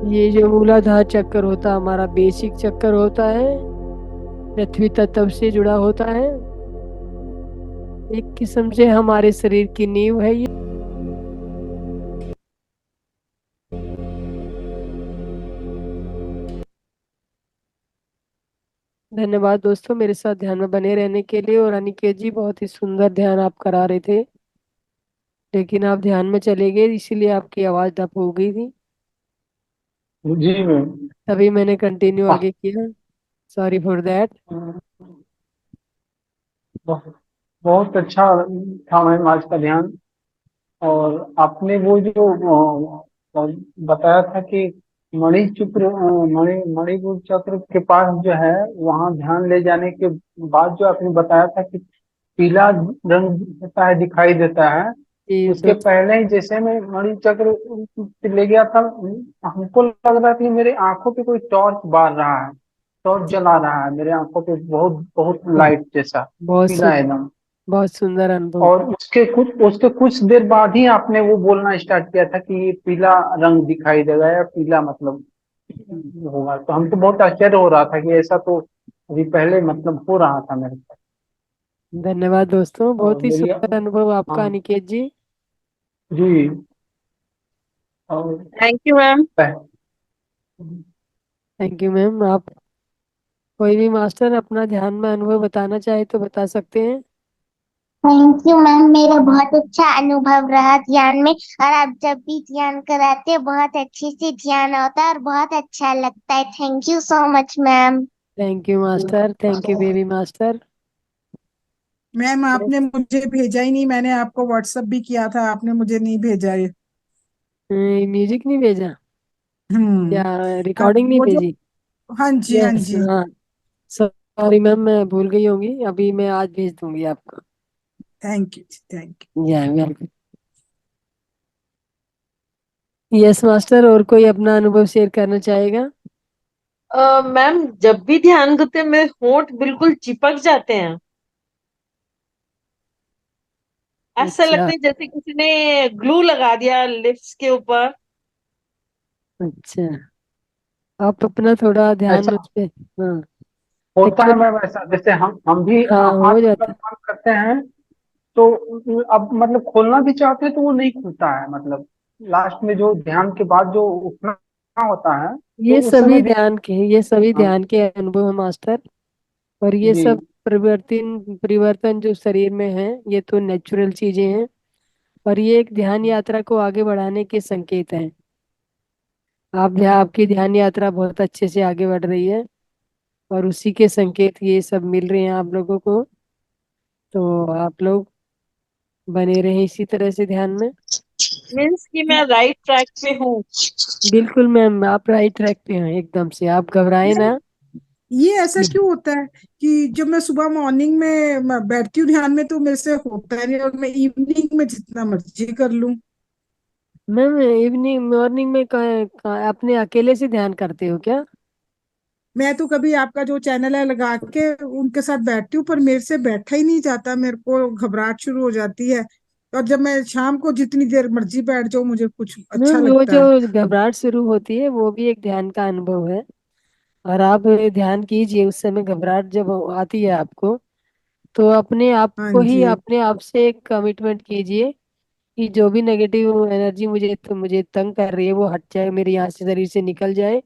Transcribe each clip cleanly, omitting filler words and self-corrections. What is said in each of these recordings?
ये जो मूलाधार चक्र होता है हमारा बेसिक चक्र होता है, पृथ्वी तत्व से जुड़ा होता है। एक किस्म से हमारे शरीर की नींव है ये। धन्यवाद दोस्तों मेरे साथ ध्यान में बने रहने के लिए। और अनिकेत जी, बहुत ही सुंदर ध्यान आप करा रहे थे, लेकिन आप ध्यान में चले गए इसीलिए आपकी आवाज दब हो गई थी। जी मैम। तभी मैंने कंटिन्यू वाह, आगे किया। Sorry for that. बहुत बहुत अच्छा था मैम आज का ध्यान। और आपने वो जो बताया था कि मणि चक्र, मणिपुर चक्र के पास जो है, वहाँ ध्यान ले जाने के बाद जो आपने बताया था कि पीला रंग होता है, दिखाई देता है। जी उसके दोस्त। पहले ही जैसे मैं मणि चक्र ले गया था, हमको लग रहा था कि मेरे आंखों पे कोई टॉर्च बार रहा है, टॉर्च जला रहा है मेरे आंखों पे, बहुत बहुत बहुत लाइट जैसा, बहुत पीला सु, एकदम। बहुत सुंदर अनुभव। और उसके कुछ देर बाद ही आपने वो बोलना स्टार्ट किया था कि ये पीला रंग दिखाई देगा, या पीला मतलब होगा। तो हमको बहुत आश्चर्य हो रहा था कि ऐसा तो अभी पहले मतलब हो रहा था मेरे साथ। धन्यवाद दोस्तों, और बहुत ही मेरी, सुंदर अनुभव आपका हाँ अनिकेत जी। जी। और थैंक यू मैम। पह- थैंक यू मैम। आप कोई भी मास्टर अपना ध्यान में अनुभव बताना चाहे तो बता सकते हैं। थैंक यू मैम, मेरा बहुत अच्छा अनुभव रहा ध्यान में। और आप जब भी ध्यान कराते हैं बहुत अच्छे से ध्यान होता है और बहुत अच्छा लगता है। Thank you so much ma'am. Thank you master, thank you baby master. Ma'am आपने मुझे भेजा ही नहीं, मैंने आपको व्हाट्सएप भी किया था, आपने मुझे नहीं भेजा ये। म्यूजिक नहीं भेजा या हम्म। रिकॉर्डिंग नहीं वो जो, भेजी? हाँ जी हाँ यस, जी। हाँ। सॉरी मैम, मैं भूल गई होंगी, अभी मैं आज भेज दूंगी आपको। थैंक यू थैंक या वेलकम। यस मास्टर, और कोई अपना अनुभव शेयर करना चाहेगा? मैम जब भी ध्यान करते हैं मेरे होंठ बिल्कुल चिपक जाते हैं। ऐसा अच्छा। लगता है जैसे किसी ने ग्लू लगा दिया लिप्स के ऊपर। अच्छा, आप अपना थोड़ा ध्यान ऐसा उस पे। हाँ। होता है एक्चुअली, मैम, ऐसा जैसे हम भी हाँ आँख हो जब जाता है। बंद करते हैं तो अब मतलब खोलना भी चाहते हैं तो वो नहीं खुलता है, मतलब लास्ट में जो ध्यान के बाद जो उठना होता है, तो उस समय भी। ये सभी हाँ ध्यान के अनुभव है मास्टर। और ये जी। सब परिवर्तन परिवर्तन जो शरीर में है, ये तो नेचुरल चीजें हैं। और ये एक ध्यान यात्रा को आगे बढ़ाने के संकेत हैं। आपकी ध्यान यात्रा बहुत अच्छे से आगे बढ़ रही है, और उसी के संकेत ये सब मिल रहे हैं आप लोगों को। तो आप लोग बने रहें इसी तरह से ध्यान में। मीन्स कि मैं राइट ट्रैक पे हूँ। बिल्कुल मैम, आप राइट ट्रैक पे हैं एकदम से, आप घबराए मैम ना। ये ऐसा क्यों होता है कि जब मैं सुबह मॉर्निंग में बैठती हूँ ध्यान में तो मेरे से होता नहीं, और मैं इवनिंग में जितना मर्जी कर लूं। मैम इवनिंग मॉर्निंग में अपने अकेले से ध्यान करते हो क्या? मैं तो कभी आपका जो चैनल है लगा के उनके साथ बैठती हूँ, पर मेरे से बैठा ही नहीं जाता, मेरे को घबराहट शुरू हो जाती है। और जब मैं शाम को जितनी देर मर्जी बैठ जाऊँ मुझे कुछ अच्छा मैम वो लगता जो है। घबराहट शुरू होती है वो भी एक ध्यान का अनुभव है। और आप ध्यान कीजिए, उस समय घबराहट जब आती है आपको, तो अपने आप हाँ को ही जी। अपने आप से एक कमिटमेंट कीजिए कि जो भी नेगेटिव एनर्जी मुझे तंग कर रही है वो हट जाए, मेरे यहाँ से शरीर से निकल जाए,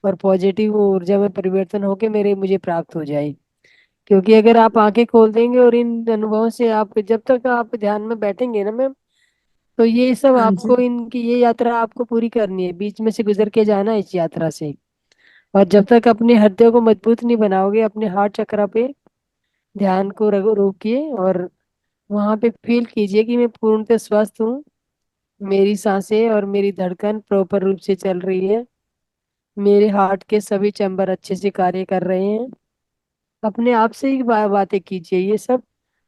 और पॉजिटिव ऊर्जा में परिवर्तन होके मेरे मुझे प्राप्त हो जाए। क्योंकि अगर आप आंखें खोल देंगे और इन अनुभवों से आप जब तक आप ध्यान में बैठेंगे ना मैम, तो ये सब हाँ जी। आपको इनकी ये यात्रा आपको पूरी करनी है, बीच में से गुजर के जाना है इस यात्रा से। और जब तक अपने हृदय को मजबूत नहीं बनाओगे, अपने हार्ट चक्र पे ध्यान को रोकिए, और वहां पे फील कीजिए कि मैं पूर्णतः स्वस्थ हूँ, मेरी सांसें और मेरी धड़कन प्रॉपर रूप से चल रही है, मेरे हार्ट के सभी चैम्बर अच्छे से कार्य कर रहे हैं। अपने आप से ही बातें कीजिए ये सब।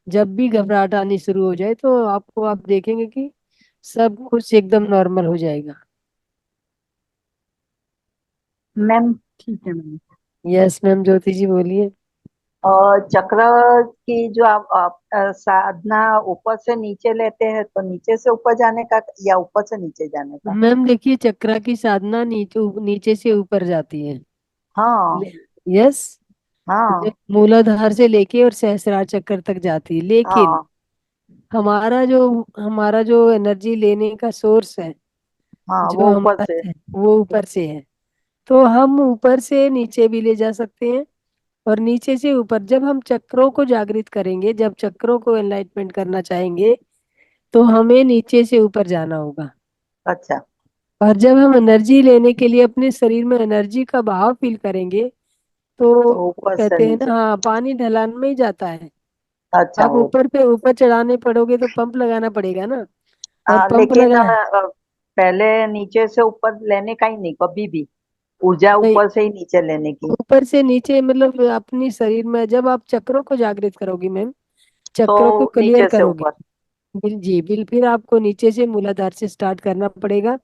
जब भी घबराहट आनी शुरू हो जाए तो आप देखेंगे कि सब कुछ एकदम नॉर्मल हो जाएगा। मैम ठीक है मैम। यस मैम, ज्योति जी बोलिए। और चक्र की जो आप साधना ऊपर से नीचे लेते हैं तो नीचे से ऊपर जाने का या ऊपर से नीचे जाने का? मैम देखिए, चक्रा की साधना नीचे से ऊपर जाती है। हाँ यस। हाँ मूलाधार से लेके और सहस्रार चक्र तक जाती है, लेकिन हाँ हमारा जो एनर्जी लेने का सोर्स है, हाँ, जो वो ऊपर हमारा से। है, वो ऊपर से है। तो हम ऊपर से नीचे भी ले जा सकते हैं, और नीचे से ऊपर। जब हम चक्रों को जागृत करेंगे, जब चक्रों को एनलाइटमेंट करना चाहेंगे, तो हमें नीचे से ऊपर जाना होगा। अच्छा और जब हम एनर्जी लेने के लिए अपने शरीर में एनर्जी का बहाव फील करेंगे, तो तो ऊपर से कहते हैं नीचे। ना, हाँ, पानी ढलान में ही जाता है। अच्छा आप वो। ऊपर पे ऊपर चढ़ाने पड़ोगे तो पंप लगाना पड़ेगा ना। और हाँ पंप लेकिन लगा, पहले नीचे से ऊपर लेने का ही नहीं कभी भी, ऊर्जा नहीं, ऊपर से ही नीचे लेने की। ऊपर से नीचे मतलब अपनी शरीर में जब आप चक्रों को जागृत करोगी मैम, तो चक्रों को क्लियर नीचे से करोगी। ऊपर। बिल फिर आपको नीचे से मूलाधार से स्टार्ट करना पड़ेगा।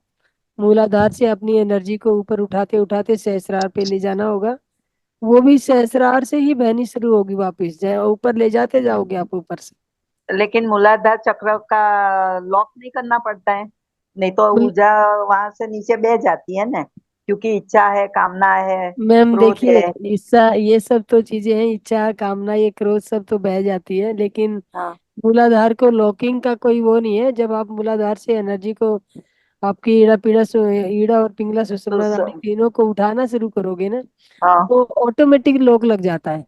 मूलाधार से अपनी एनर्जी को ऊपर उठाते उठाते सहस्रार पे ले जाना होगा। वो भी सहस्रार से ही बहनी शुरू होगी वापस, जाए ऊपर ले जाते जाओगे आप ऊपर से। लेकिन मूलाधार चक्र का लॉक नहीं करना पड़ता है, नहीं तो बिल- ऊर्जा वहां से नीचे बह जाती है ना, क्योंकि इच्छा है, कामना है, मैम क्रोध देखिए, है। इच्छा ये सब तो चीजें हैं, इच्छा कामना ये क्रोध सब तो बह जाती है, लेकिन हाँ मूलाधार को लॉकिंग का कोई वो नहीं है। जब आप मूलाधार से एनर्जी को, आपकी ईड़ा और पिंगला तो सुषुम्ना नाड़ी तीनों को उठाना शुरू करोगे ना, हाँ। तो ऑटोमेटिक लॉक लग जाता है।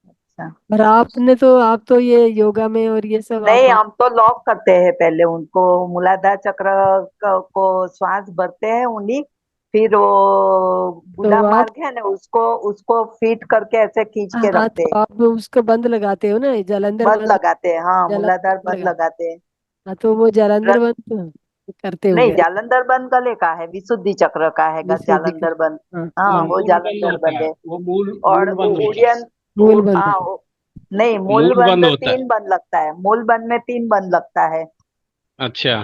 अच्छा। और आप तो ये योगा में और ये सब आप नहीं, हम तो लॉक करते हैं पहले उनको, मूलाधार चक्र को श्वास भरते हैं उन्हीं, फिर वो तो गुदा आप, मार्ग है ना, उसको उसको फीट करके ऐसे खींच के हाँ, रखते तो हैं। आप उसको बंद लगाते हो ना, जालंधर बंद बंद। लगाते हैं, हाँ जालंधर मूलाधार बंद बंद लगा, लगाते हैं। हाँ, तो वो जालंधर बंद तो करते नहीं, होगे। जालंधर बंद गले का है, विशुद्धि चक्र का है विशुद्धि का, जालंधर बंद। हाँ हाँ हाँ, वो मूल बंद जालंधर होता बंद है, है। वो मूल और मूल बंद होता है। उड़ियन मूल बंद है। नहीं, मूल मूल बंद बंद होता है। 3 बंद लगता है, मूल बंद में 3 बंद लगता है। अच्छा।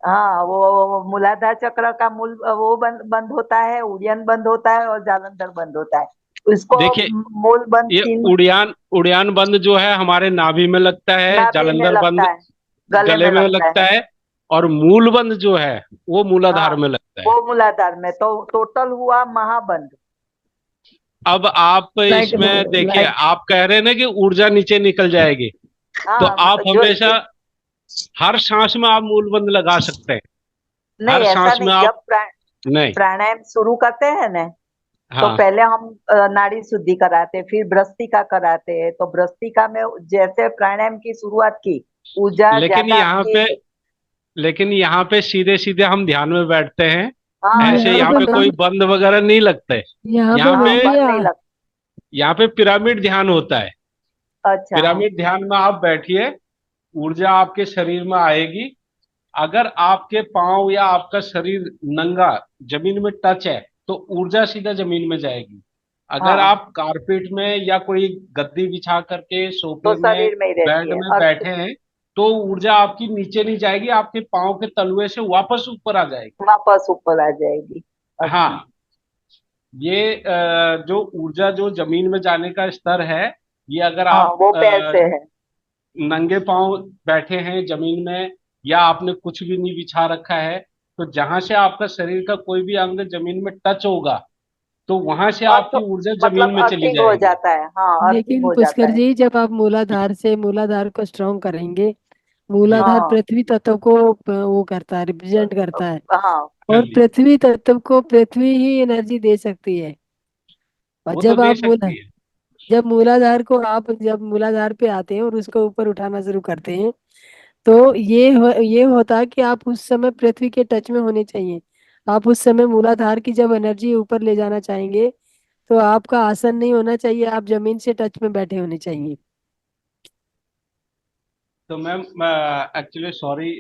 हाँ वो मूलाधार चक्र का मूल वो बंद बंद होता है, उड़ियन बंद होता है और जालंधर बंद होता है। इसको देखिए, मूल बंद ये 3 उड़ियान उड़ियान बंद जो है हमारे नाभि में लगता है, नाभि में जालंधर बंद लगता है, गले गले में में लगता लगता है। है, और मूल बंद जो है वो हाँ मूलाधार में लगता है। वो मूलाधार में, तो टोटल हुआ महाबंद। अब आप लाइट, इसमें देखिए, लाइट। आप कह रहे हैं ना कि ऊर्जा नीचे निकल जाएगी, तो हाँ आप जो हमेशा हर सांस में आप मूल बंद लगा सकते हैं। नहीं, हर ऐसा सांस में नहीं, आप, जब नहीं, प्राणायाम शुरू करते हैं ना, तो हाँ, पहले हम नाड़ी शुद्धि कराते, फिर भ्रष्टिका कराते हैं। तो भ्रष्टिका में जैसे प्राणायाम की शुरुआत की, ऊर्जा लेकिन ज्यादा यहाँ पे आपकी। लेकिन यहाँ पे सीधे सीधे हम ध्यान में बैठते हैं, हाँ ऐसे यहाँ यहाँ पे पे मैम, कोई बंद वगैरह नहीं लगते। यहाँ पे यहाँ पे हाँ मैम ये बंद नहीं लगता। यहाँ पे पिरामिड ध्यान होता है। अच्छा हाँ पिरामिड ध्यान में आप बैठिए, ऊर्जा आपके शरीर में आएगी। अगर आपके पांव या आपका शरीर नंगा जमीन में टच है, तो ऊर्जा सीधा जमीन में जाएगी। अगर हाँ, आप कारपेट में या कोई गद्दी बिछा करके तो सोफे में, शरीर में ही रहती बेड है में अर्थ, बैठे हैं, तो ऊर्जा आपकी नीचे नहीं जाएगी, आपके पांव के तलुए से वापस ऊपर आ जाएगी। वापस ऊपर आ जाएगी। अच्छा। हाँ, ये जो ऊर्जा जो जमीन में जाने का स्तर है, ये अगर हाँ आप वो पैर से है। नंगे पांव बैठे हैं जमीन में, या आपने कुछ भी नहीं बिछा रखा है, तो जहां से आपका शरीर का कोई भी अंग जमीन में टच होगा, तो वहां से अर्थ, आपकी ऊर्जा जमीन मतलब में चली अर्थिंग हो जाएगी। जाता है, हाँ अर्थिंग लेकिन हो जाता पुष्कर है। जी, जब आप मूलाधार को स्ट्रॉन्ग करेंगे, मूलाधार हाँ पृथ्वी तत्व को वो करता है, रिप्रेजेंट करता है। हाँ कर और ली, पृथ्वी तत्व को पृथ्वी ही एनर्जी दे सकती है। और वो तो दे सकती है। जब मूलाधार पे आते हैं और उसको ऊपर उठाना शुरू करते हैं, तो ये होता है कि आप उस समय पृथ्वी के टच में होने चाहिए। आप उस समय मूलाधार की जब एनर्जी ऊपर ले जाना चाहेंगे, तो आपका आसन नहीं होना चाहिए, आप जमीन से टच में बैठे होने चाहिए। तो मैम, एक्चुअली सॉरी,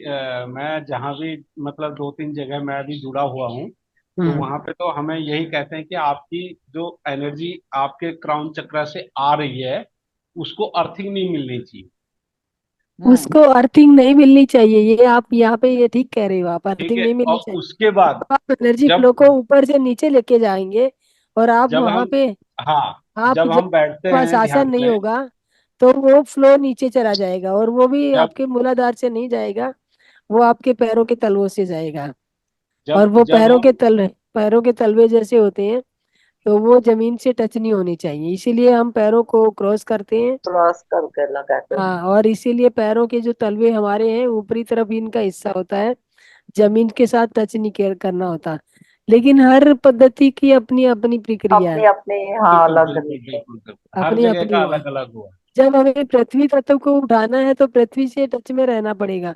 मैं जहाँ भी मतलब 2-3 जगह मैं भी जुड़ा हुआ हूँ, तो हम्म। वहां पे तो हमें यही कहते हैं कि आपकी जो एनर्जी आपके क्राउन चक्र से आ रही है, उसको अर्थिंग नहीं मिलनी चाहिए। हम्म। उसको अर्थिंग नहीं मिलनी चाहिए, ये आप यहाँ पे ये ठीक कह रहे हो, आप ठीक अर्थिंग है, नहीं मिलनी और चाहिए। उसके बाद आप एनर्जी जब फ्लो को ऊपर से नीचे लेके जाएंगे, और आप जब वहां हम, पे, हाँ, आप जब जब हम बैठते पास हैं ध्यान आसन नहीं में, होगा तो वो फ्लो नीचे चला जाएगा, और वो भी जब आपके मूलाधार से नहीं जाएगा, वो आपके पैरों के तलवों से जाएगा। और जब वो जब हम पैरों के तलवे जैसे होते हैं, तो वो जमीन से टच नहीं होनी चाहिए, इसीलिए हम पैरों को क्रॉस करते हैं। क्रॉस करके लगाते हैं। हाँ, और इसीलिए पैरों के जो तलवे हमारे हैं ऊपरी तरफ इनका हिस्सा होता है, जमीन के साथ टच नहीं करना होता। लेकिन हर पद्धति की अपनी अपनी प्रक्रिया है, अपने अपने, हाँ, बिल्कुल अलग बिल्कुल रहते हैं। बिल्कुल बिल्कुल, हर अपनी जगह अपनी का वो है। अलग अलग हुआ। जब हमें पृथ्वी तत्व को उठाना है तो पृथ्वी से टच में रहना पड़ेगा।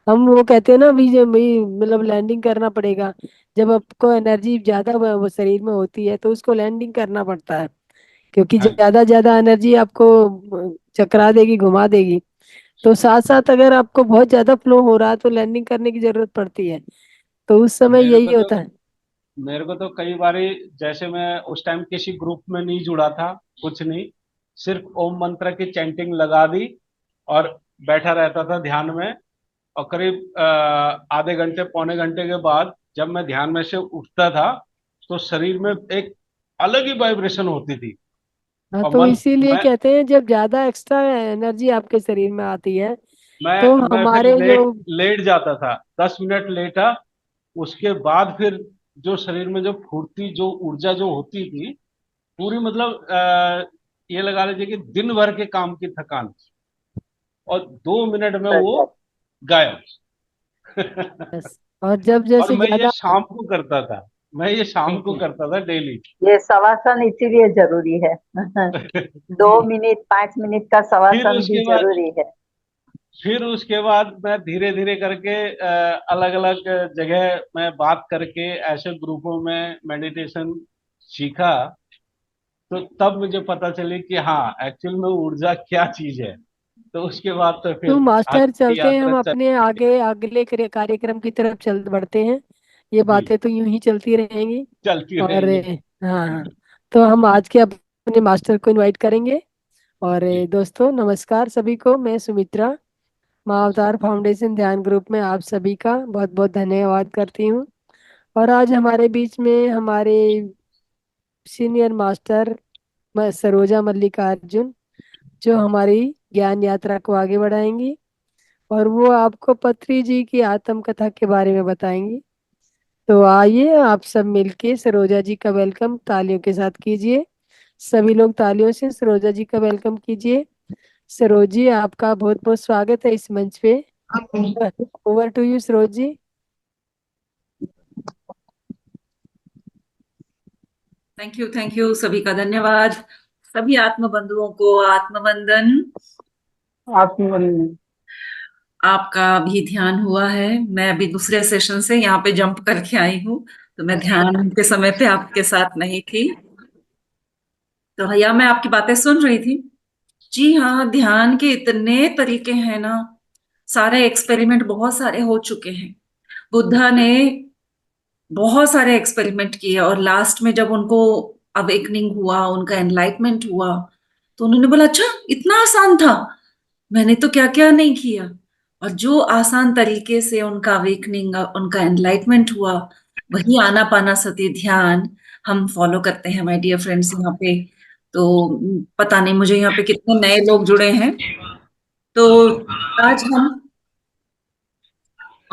हम वो कहते हैं ना, भी जब भी मतलब लैंडिंग करना पड़ेगा। जब आपको एनर्जी ज्यादा वो शरीर में होती है तो उसको लैंडिंग करना पड़ता है, क्योंकि हाँ जी। ज्यादा ज्यादा एनर्जी आपको चकरा देगी, घुमा देगी। तो साथ साथ अगर आपको बहुत ज्यादा फ्लो हो रहा है तो लैंडिंग करने की जरूरत पड़ती है, तो उस समय मेरे को यही तो होता है। मेरे को तो कई बारी, जैसे मैं उस टाइम किसी ग्रुप में नहीं जुड़ा था, कुछ नहीं, सिर्फ ओम मंत्र की चैंटिंग लगा दी और बैठा रहता था ध्यान में। और करीब आधे घंटे पौने घंटे के बाद जब मैं ध्यान में से उठता था, तो शरीर में एक अलग ही वाइब्रेशन होती थी। हाँ, और तो मन इसीलिए मैं कहते हैं जब ज्यादा एक्स्ट्रा एनर्जी आपके शरीर में आती है तो मैं फिर हमारे जो लेट जाता था, 10 मिनट लेटा। उसके बाद फिर जो शरीर में जो फुर्ती, जो ऊर्जा जो होती थी, पूरी मतलब ये लगा लीजिए कि दिन भर के काम की थकान, और 2 मिनट में वो सही। गायब। बस, और जब और जैसे मैं ये ज्यादा शाम को करता था, मैं ये शाम को करता था डेली। ये शवासन इसीलिए जरूरी है। दो जी मिनट 5 मिनट का फिर शवासन भी उसके बाद जरूरी है। फिर उसके बाद मैं धीरे धीरे करके अलग अलग जगह में बात करके ऐसे ग्रुपों में मेडिटेशन सीखा। तो तब मुझे पता चली कि हाँ, एक्चुअल में ऊर्जा क्या चीज है। तो उसके बाद तो तो फिर मास्टर आगे की चलते हैं, यात्रा हम चल अपने आगे अगले कार्यक्रम की तरफ चल बढ़ते हैं। ये जी, बातें तो यूं ही चलती रहेंगी। चलती और रहेंगी। हाँ हाँ, तो हम आज के अपने मास्टर को इनवाइट करेंगे। और जी दोस्तों नमस्कार सभी को, मैं सुमित्रा माँ अवतार फाउंडेशन ध्यान ग्रुप में आप सभी का बहुत बहुत धन्यवाद करती हूँ। और आज हमारे बीच में हमारे सीनियर मास्टर सरोजा मल्लिकार्जुन, जो हमारी ज्ञान यात्रा को आगे बढ़ाएंगी, और वो आपको पत्री जी की आत्मकथा के बारे में बताएंगी। तो आइए आप सब मिलके सरोजा जी का वेलकम तालियों के साथ कीजिए। सभी लोग तालियों से सरोजा जी का वेलकम कीजिए। सरोज जी, आपका बहुत बहुत स्वागत है इस मंच पे। Over to you Saroj ji. Thank you, सभी का धन्यवाद। सभी आत्म बंधुओं को आत्मवंदन। आत्मबल। आपका भी ध्यान हुआ है। मैं अभी दूसरे सेशन से यहाँ पे जंप करके आई हूँ, तो मैं ध्यान के समय पे आपके साथ नहीं थी। तो भैया, मैं आपकी बातें सुन रही थी। जी हाँ, ध्यान के इतने तरीके हैं ना। सारे एक्सपेरिमेंट बहुत सारे हो चुके हैं। बुद्धा ने बहुत सारे एक्सपेरिमेंट किए, और लास्ट में जब उनको अवेकनिंग हुआ, उनका एनलाइटमेंट हुआ, तो उन्होंने बोला, अच्छा इतना आसान था, मैंने तो क्या क्या नहीं किया। और जो आसान तरीके से उनका अवेकनिंग, उनका एनलाइटमेंट हुआ, वही आनापानासति ध्यान हम फॉलो करते हैं माय डियर फ्रेंड्स यहाँ पे। तो पता नहीं मुझे यहाँ पे कितने नए लोग जुड़े हैं। तो आज हम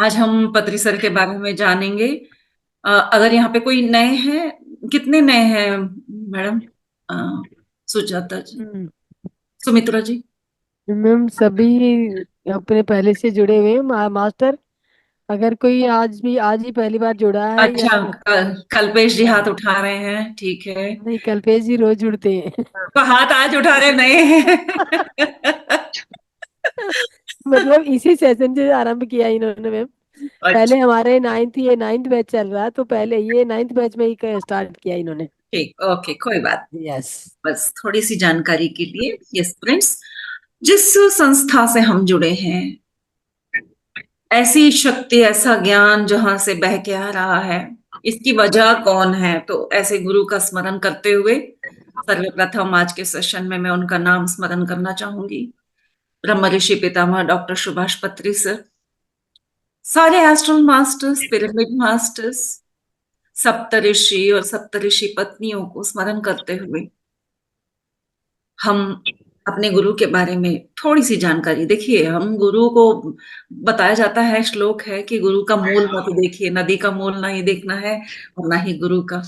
आज हम पत्री सर के बारे में जानेंगे। अगर यहाँ पे कोई नए हैं, कितने नए हैं मैडम? अ, सुजाता जी, सुमित्रा जी। मैम सभी अपने पहले से जुड़े हुए हैं मास्टर। अगर कोई आज ही पहली बार जुड़ा है या अच्छा, कल्पेश जी हाथ उठा रहे हैं, ठीक है। नहीं, कल्पेश जी रोज जुड़ते हैं। तो हाथ आज उठा रहे नए हैं। मतलब इसी सेशन से आरंभ किया इन्होंने मैम। अच्छा, पहले हमारे नाइन्थ बैच चल रहा, तो पहले ये नाइन्थ बैच में ही स्टार्ट किया इन्होंने। ठीक, ओके, कोई बात नहीं। यस। बस थोड़ी सी जानकारी के लिए। यस फ्रेंड्स, जिस संस्था से हम जुड़े हैं, ऐसी शक्ति, ऐसा ज्ञान जहां से बह के आ रहा है, इसकी वजह कौन है? तो ऐसे गुरु का स्मरण करते हुए सर्वप्रथम आज के सेशन में मैं उनका नाम स्मरण करना चाहूंगी। ब्रह्म ऋषि पितामह डॉक्टर सुभाष पत्री सर, सारे एस्ट्रल मास्टर्स, पिरामिड मास्टर्स, सप्तऋषि और सप्तऋषि पत्नियों को स्मरण करते हुए हम अपने गुरु के बारे में थोड़ी सी जानकारी। देखिए, हम गुरु को बताया जाता है, श्लोक है कि गुरु का मूल मत देखिए, नदी का मूल नहीं देखना है और ना ही गुरु का।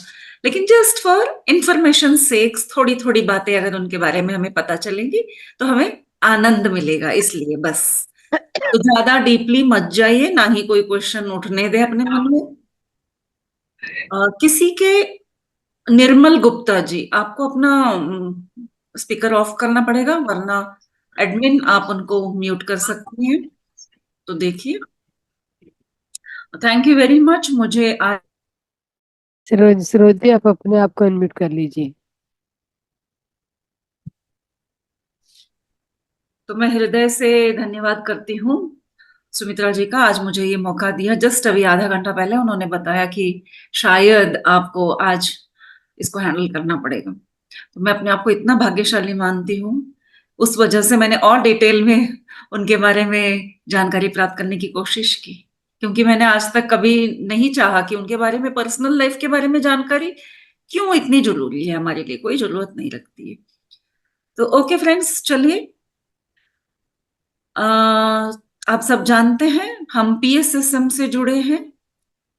लेकिन जस्ट फॉर इंफॉर्मेशन सेक्स थोड़ी थोड़ी बातें अगर उनके बारे में हमें पता चलेंगी तो हमें आनंद मिलेगा, इसलिए बस। तो ज्यादा डीपली मत जाइए, ना ही कोई क्वेश्चन उठने दे अपने मन में। किसी के निर्मल गुप्ता जी, आपको अपना स्पीकर ऑफ करना पड़ेगा, वरना एडमिन आप उनको म्यूट कर सकती हैं। तो देखिए, थैंक यू वेरी मच। मुझे आज सरोज जी, आप अपने आप को अनम्यूट कर लीजिए। तो मैं हृदय से धन्यवाद करती हूँ सुमित्रा जी का, आज मुझे ये मौका दिया। जस्ट अभी आधा घंटा पहले उन्होंने बताया कि शायद आपको आज इसको हैंडल करना पड़ेगा। तो मैं अपने आप को इतना भाग्यशाली मानती हूँ। उस वजह से मैंने और डिटेल में उनके बारे में जानकारी प्राप्त करने की कोशिश की, क्योंकि मैंने आज तक कभी नहीं चाहा कि उनके बारे में, पर्सनल लाइफ के बारे में जानकारी क्यों इतनी जरूरी है हमारे लिए, कोई जरूरत नहीं लगती है। तो ओके फ्रेंड्स, चलिए, आप सब जानते हैं हम PSSM से जुड़े हैं,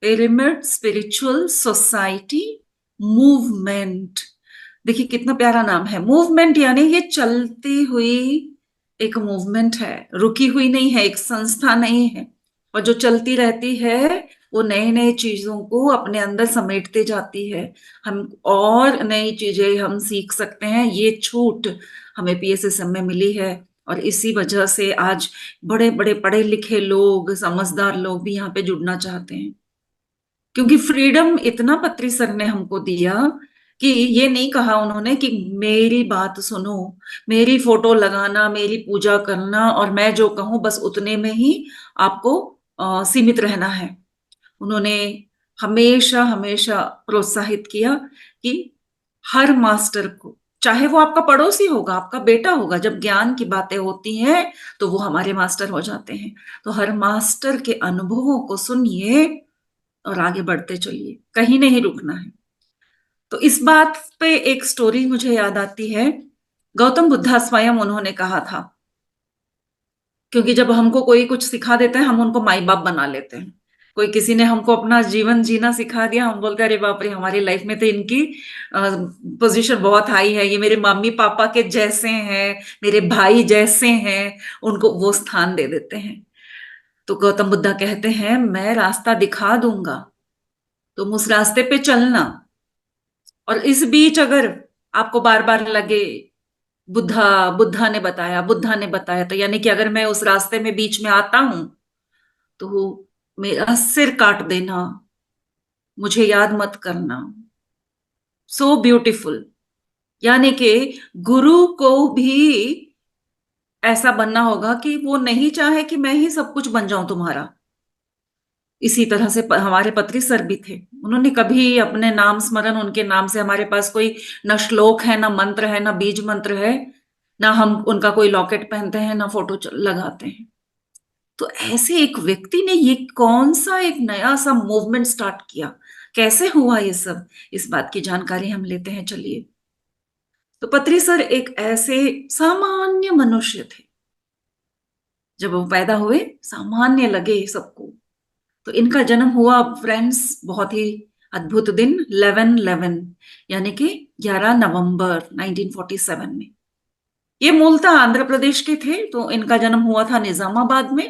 पिरामिड स्पिरिचुअल सोसाइटी मूवमेंट। देखिए कितना प्यारा नाम है, मूवमेंट, यानी ये चलती हुई एक मूवमेंट है, रुकी हुई नहीं है, एक संस्था नहीं है, और जो चलती रहती है वो नए नए चीजों को अपने अंदर समेटते जाती है। हम और नई चीजें हम सीख सकते हैं, ये छूट हमें PSSM में मिली है। और इसी वजह से आज बड़े बड़े पढ़े लिखे लोग, समझदार लोग भी यहाँ पे जुड़ना चाहते हैं, क्योंकि फ्रीडम इतना पत्री सर ने हमको दिया कि ये नहीं कहा उन्होंने कि मेरी बात सुनो, मेरी फोटो लगाना, मेरी पूजा करना और मैं जो कहूं बस उतने में ही आपको सीमित रहना है। उन्होंने हमेशा हमेशा प्रोत्साहित किया कि हर मास्टर को, चाहे वो आपका पड़ोसी होगा, आपका बेटा होगा, जब ज्ञान की बातें होती हैं तो वो हमारे मास्टर हो जाते हैं। तो हर मास्टर के अनुभवों को सुनिए और आगे बढ़ते चलिए, कहीं नहीं रुकना है। तो इस बात पे एक स्टोरी मुझे याद आती है। गौतम बुद्धा स्वयं उन्होंने कहा था, क्योंकि जब हमको कोई कुछ सिखा देता है हम उनको माई बाप बना लेते हैं। कोई किसी ने हमको अपना जीवन जीना सिखा दिया, हम बोलते हैं अरे बाप रे, हमारी लाइफ में तो इनकी पोजीशन बहुत हाई है, ये मेरे मम्मी पापा के जैसे हैं, मेरे भाई जैसे हैं, उनको वो स्थान दे देते हैं। तो गौतम बुद्धा कहते हैं मैं रास्ता दिखा दूंगा, तुम उस रास्ते पे चलना। और इस बीच अगर आपको बार बार लगे बुद्धा बुद्धा ने बताया, बुद्धा ने बताया, तो यानी कि अगर मैं उस रास्ते में बीच में आता हूं तो मेरा सिर काट देना, मुझे याद मत करना। सो ब्यूटीफुल, यानी कि गुरु को भी ऐसा बनना होगा कि वो नहीं चाहे कि मैं ही सब कुछ बन जाऊं तुम्हारा। इसी तरह से हमारे पत्री सर भी थे, उन्होंने कभी अपने नाम स्मरण, उनके नाम से हमारे पास कोई न श्लोक है, न मंत्र है, न बीज मंत्र है, ना हम उनका कोई लॉकेट पहनते हैं, ना फोटो लगाते हैं। तो ऐसे एक व्यक्ति ने ये कौन सा एक नया सा मूवमेंट स्टार्ट किया, कैसे हुआ ये सब, इस बात की जानकारी हम लेते हैं, चलिए। तो पत्री सर एक ऐसे सामान्य मनुष्य थे, जब वो पैदा हुए सामान्य लगे सबको। तो इनका जन्म हुआ फ्रेंड्स बहुत ही अद्भुत दिन, 11/11 यानी कि 11 नवंबर 1947 में। ये मूलतः आंध्र प्रदेश के थे, तो इनका जन्म हुआ था निजामाबाद में।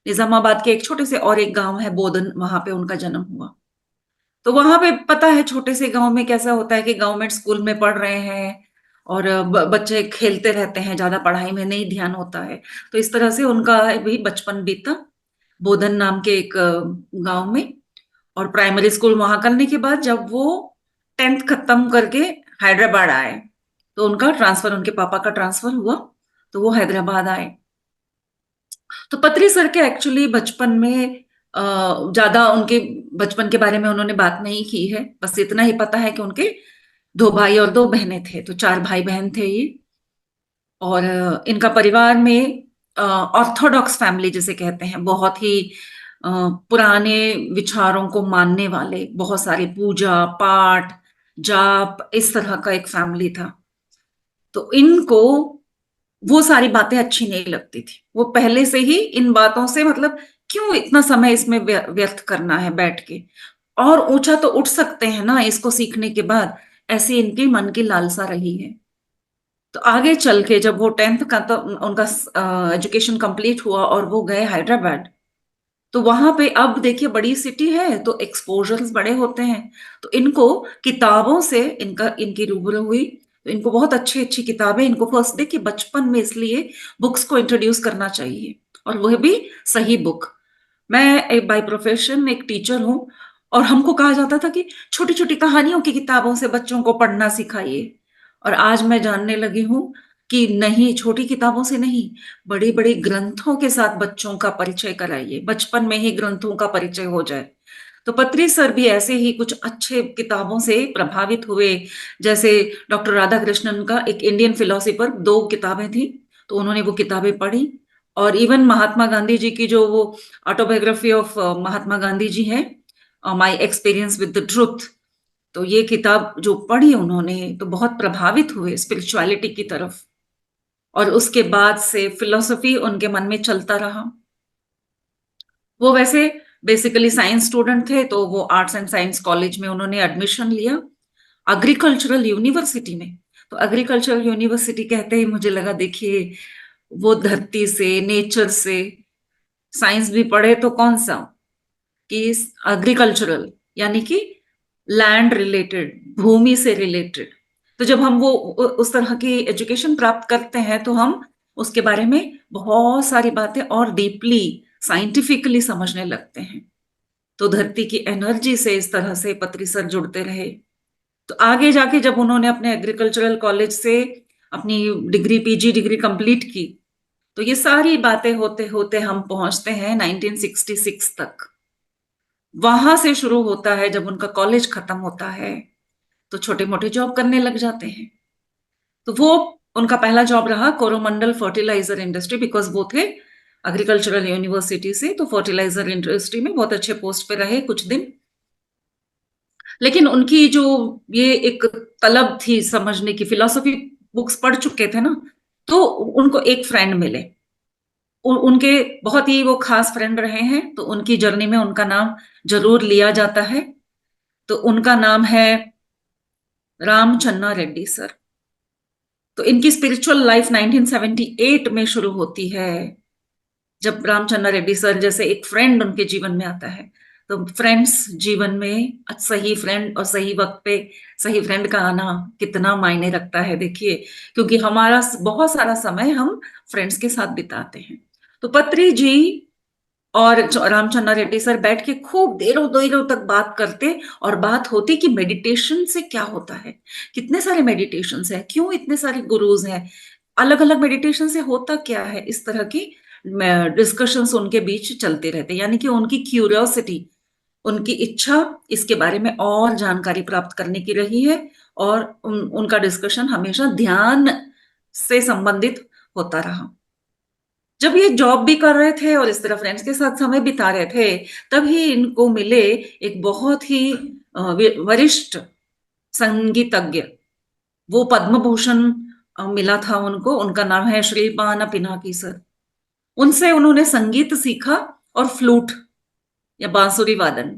निजामाबाद के एक छोटे से और एक गांव है बोधन, वहां पे उनका जन्म हुआ। तो वहां पे पता है छोटे से गांव में कैसा होता है कि गवर्नमेंट स्कूल में पढ़ रहे हैं और बच्चे खेलते रहते हैं, ज्यादा पढ़ाई में नहीं ध्यान होता है। तो इस तरह से उनका भी बचपन बीता बोधन नाम के एक गांव में। और प्राइमरी स्कूल वहां करने के बाद जब वो 10th खत्म करके हैदराबाद आए, तो उनका ट्रांसफर, उनके पापा का ट्रांसफर हुआ, तो वो हैदराबाद आए। तो पत्री सर के एक्चुअली बचपन में ज्यादा उनके बचपन के बारे में उन्होंने बात नहीं की है, बस इतना ही पता है कि उनके 2 भाई और 2 बहनें थे, तो 4 भाई बहन थे ये। और इनका परिवार में ऑर्थोडॉक्स फैमिली जिसे कहते हैं, बहुत ही पुराने विचारों को मानने वाले, बहुत सारे पूजा पाठ जाप, इस तरह का एक फैमिली था। तो इनको वो सारी बातें अच्छी नहीं लगती थी। वो पहले से ही इन बातों से मतलब क्यों इतना समय इसमें व्यर्थ करना है बैठ के, और ऊंचा तो उठ सकते हैं ना इसको सीखने के बाद, ऐसी इनकी मन की लालसा रही है। तो आगे चल के जब वो 10th का तो उनका एजुकेशन कंप्लीट हुआ और वो गए हैदराबाद, तो वहां पे अब देखिए बड़ी सिटी है तो एक्सपोजर्स बड़े होते हैं, तो इनको किताबों से इनकी रूबरू हुई। तो इनको बहुत अच्छी अच्छी किताबें, इनको फर्स्ट देखिए बचपन में इसलिए बुक्स को इंट्रोड्यूस करना चाहिए, और वह भी सही बुक। मैं एक बाय प्रोफेशन एक टीचर हूं, और हमको कहा जाता था कि छोटी छोटी कहानियों की किताबों से बच्चों को पढ़ना सिखाइए। और आज मैं जानने लगी हूं कि नहीं, छोटी किताबों से नहीं, बड़े बड़े ग्रंथों के साथ बच्चों का परिचय कराइए, बचपन में ही ग्रंथों का परिचय हो जाए। तो पत्री सर भी ऐसे ही कुछ अच्छे किताबों से प्रभावित हुए। जैसे डॉक्टर राधा कृष्णन का एक इंडियन फिलोसफर 2 किताबें थी, तो उन्होंने वो किताबें पढ़ी। और इवन महात्मा गांधी जी की जो वो ऑटोबायोग्राफी ऑफ महात्मा गांधी जी है, my experience with the truth, तो ये किताब जो पढ़ी उन्होंने तो बहुत प्रभावित हुए स्पिरिचुअलिटी की तरफ, और उसके बाद से फिलोसफी उनके मन में चलता रहा। वो वैसे बेसिकली साइंस स्टूडेंट थे, तो वो आर्ट्स एंड साइंस कॉलेज में उन्होंने एडमिशन लिया, एग्रीकल्चरल यूनिवर्सिटी में। तो एग्रीकल्चरल यूनिवर्सिटी कहते ही मुझे लगा देखिए वो धरती से, नेचर से, साइंस भी पढ़े तो कौन सा, कि एग्रीकल्चरल यानी कि लैंड रिलेटेड, भूमि से रिलेटेड। तो जब हम वो उस तरह की एजुकेशन प्राप्त करते हैं तो हम उसके बारे में बहुत सारी बातें और डीपली साइंटिफिकली समझने लगते हैं। तो धरती की एनर्जी से इस तरह से पत्री सर जुड़ते रहे। तो आगे जाके जब उन्होंने अपने एग्रीकल्चरल कॉलेज से अपनी डिग्री, पीजी डिग्री कंप्लीट की, तो ये सारी बातें होते होते हम पहुंचते हैं 1966 तक। वहां से शुरू होता है, जब उनका कॉलेज खत्म होता है तो छोटे मोटे जॉब करने लग जाते हैं। तो वो उनका पहला जॉब रहा कोरोमंडल फर्टिलाइजर इंडस्ट्री, बिकॉज वो थे एग्रीकल्चरल यूनिवर्सिटी से, तो फर्टिलाइजर इंडस्ट्री में बहुत अच्छे पोस्ट पे रहे कुछ दिन। लेकिन उनकी जो ये एक तलब थी समझने की, फिलॉसफी बुक्स पढ़ चुके थे ना, तो उनको एक फ्रेंड मिले, उनके बहुत ही वो खास फ्रेंड रहे हैं, तो उनकी जर्नी में उनका नाम जरूर लिया जाता है। तो उनका नाम है रामचन्ना रेड्डी सर। तो इनकी स्पिरिचुअल लाइफ 1978 में शुरू होती है, जब रामचन्ना रेड्डी सर जैसे एक फ्रेंड उनके जीवन में आता है। तो फ्रेंड्स जीवन में सही फ्रेंड और सही वक्त पे सही फ्रेंड का आना कितना मायने रखता है देखिए, क्योंकि हमारा बहुत सारा समय हम फ्रेंड्स के साथ बिताते हैं। तो पत्री जी और रामचन्ना रेड्डी सर बैठ के खूब देरों देरों तक बात करते, और बात होती कि मेडिटेशन से क्या होता है, कितने सारे मेडिटेशन है, क्यों इतने सारे गुरुज हैं, अलग अलग मेडिटेशन से होता क्या है, इस तरह की डिस्कशंस उनके बीच चलते रहते। यानी कि उनकी क्यूरियोसिटी, उनकी इच्छा इसके बारे में और जानकारी प्राप्त करने की रही है, और उनका डिस्कशन हमेशा ध्यान से संबंधित होता रहा। जब ये जॉब भी कर रहे थे और इस तरह फ्रेंड्स के साथ समय बिता रहे थे, तभी इनको मिले एक बहुत ही वरिष्ठ संगीतज्ञ, वो पद्म भूषण मिला था उनको, उनका नाम है श्रीपान पिनाकी सर। उनसे उन्होंने संगीत सीखा और फ्लूट या बांसुरी वादन।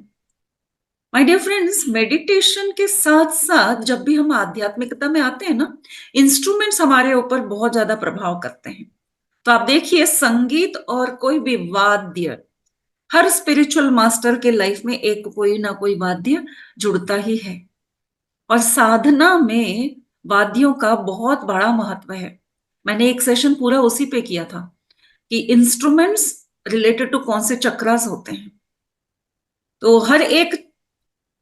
माय डियर फ्रेंड्स, मेडिटेशन के साथ साथ जब भी हम आध्यात्मिकता में आते हैं ना, इंस्ट्रूमेंट्स हमारे ऊपर बहुत ज्यादा प्रभाव करते हैं। तो आप देखिए संगीत और कोई भी वाद्य, हर स्पिरिचुअल मास्टर के लाइफ में एक कोई ना कोई वाद्य जुड़ता ही है, और साधना में वाद्यों का बहुत बड़ा महत्व है। मैंने एक सेशन पूरा उसी पे किया था कि इंस्ट्रूमेंट्स रिलेटेड टू कौन से चक्रास होते हैं। तो हर एक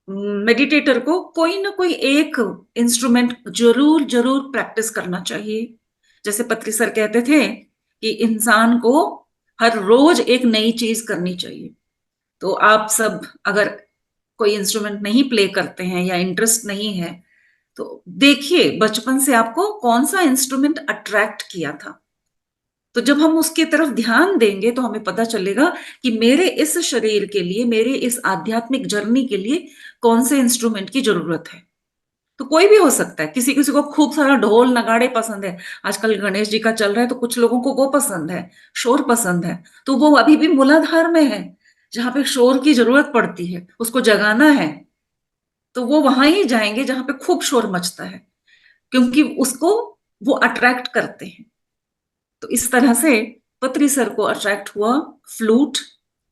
मेडिटेटर को कोई ना कोई एक इंस्ट्रूमेंट जरूर जरूर प्रैक्टिस करना चाहिए। जैसे पत्री सर कहते थे कि इंसान को हर रोज एक नई चीज करनी चाहिए। तो आप सब अगर कोई इंस्ट्रूमेंट नहीं प्ले करते हैं या इंटरेस्ट नहीं है, तो देखिए बचपन से आपको कौन सा इंस्ट्रूमेंट अट्रैक्ट किया था। तो जब हम उसकी तरफ ध्यान देंगे तो हमें पता चलेगा कि मेरे इस शरीर के लिए, मेरे इस आध्यात्मिक जर्नी के लिए कौन से इंस्ट्रूमेंट की जरूरत है। तो कोई भी हो सकता है, किसी किसी को खूब सारा ढोल नगाड़े पसंद है, आजकल गणेश जी का चल रहा है तो कुछ लोगों को वो पसंद है, शोर पसंद है, तो वो अभी भी मूलाधार में है, जहां पे शोर की जरूरत पड़ती है, उसको जगाना है, तो वो वहां ही जाएंगे जहां पे खूब शोर मचता है, क्योंकि उसको वो अट्रैक्ट करते हैं। तो इस तरह से पत्री सर को अट्रैक्ट हुआ फ्लूट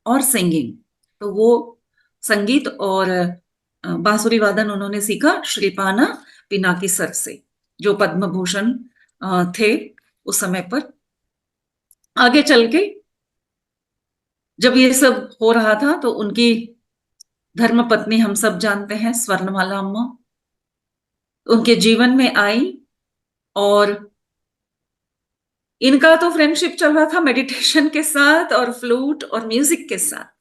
और सिंगिंग। तो वो संगीत और बांसुरी वादन उन्होंने सीखा श्रीपाना पिनाकी सर से, जो पद्म भूषण थे उस समय पर। आगे चल के जब ये सब हो रहा था तो उनकी धर्म पत्नी हम सब जानते हैं, स्वर्णमाला अम्मा, उनके जीवन में आई, और इनका तो फ्रेंडशिप चल रहा था मेडिटेशन के साथ और फ्लूट और म्यूजिक के साथ।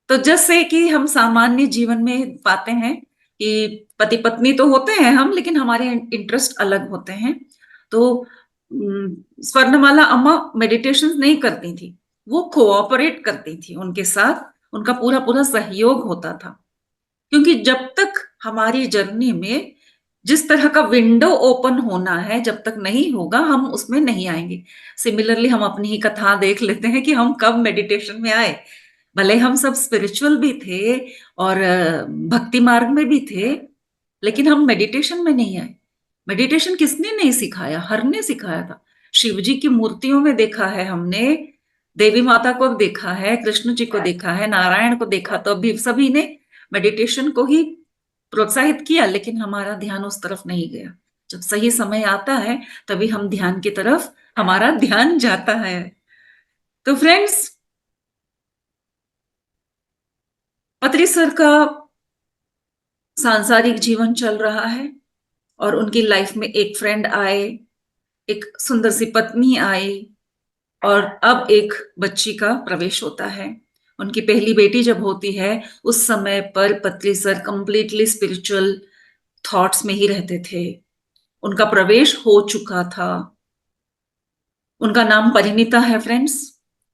तो जैसे कि हम सामान्य जीवन में पाते हैं कि पति पत्नी तो होते हैं हम, लेकिन हमारे इंटरेस्ट अलग होते हैं। तो स्वर्णमाला अम्मा मेडिटेशन नहीं करती थी, वो कोऑपरेट करती थी उनके साथ, उनका पूरा पूरा सहयोग होता था, क्योंकि जब तक हमारी जर्नी में जिस तरह का विंडो ओपन होना है जब तक नहीं होगा हम उसमें नहीं आएंगे। सिमिलरली हम अपनी ही कथा देख लेते हैं कि हम कब मेडिटेशन में आए। भले हम सब स्पिरिचुअल भी थे और भक्ति मार्ग में भी थे, लेकिन हम मेडिटेशन में नहीं आए। मेडिटेशन किसने नहीं सिखाया? हर ने सिखाया था। शिव जी की मूर्तियों में देखा है हमने, देवी माता को देखा है, कृष्ण जी को देखा है, नारायण को देखा, तो अभी सभी ने मेडिटेशन को ही प्रोत्साहित किया, लेकिन हमारा ध्यान उस तरफ नहीं गया। जब सही समय आता है तभी हम ध्यान की तरफ हमारा ध्यान जाता है। तो फ्रेंड्स, पत्री सर का सांसारिक जीवन चल रहा है और उनकी लाइफ में एक फ्रेंड आए, एक सुंदर सी पत्नी आई, और अब एक बच्ची का प्रवेश होता है। उनकी पहली बेटी जब होती है उस समय पर पत्री सर कंप्लीटली स्पिरिचुअल थॉट्स में ही रहते थे। उनका प्रवेश हो चुका था। उनका नाम परिणीता है फ्रेंड्स।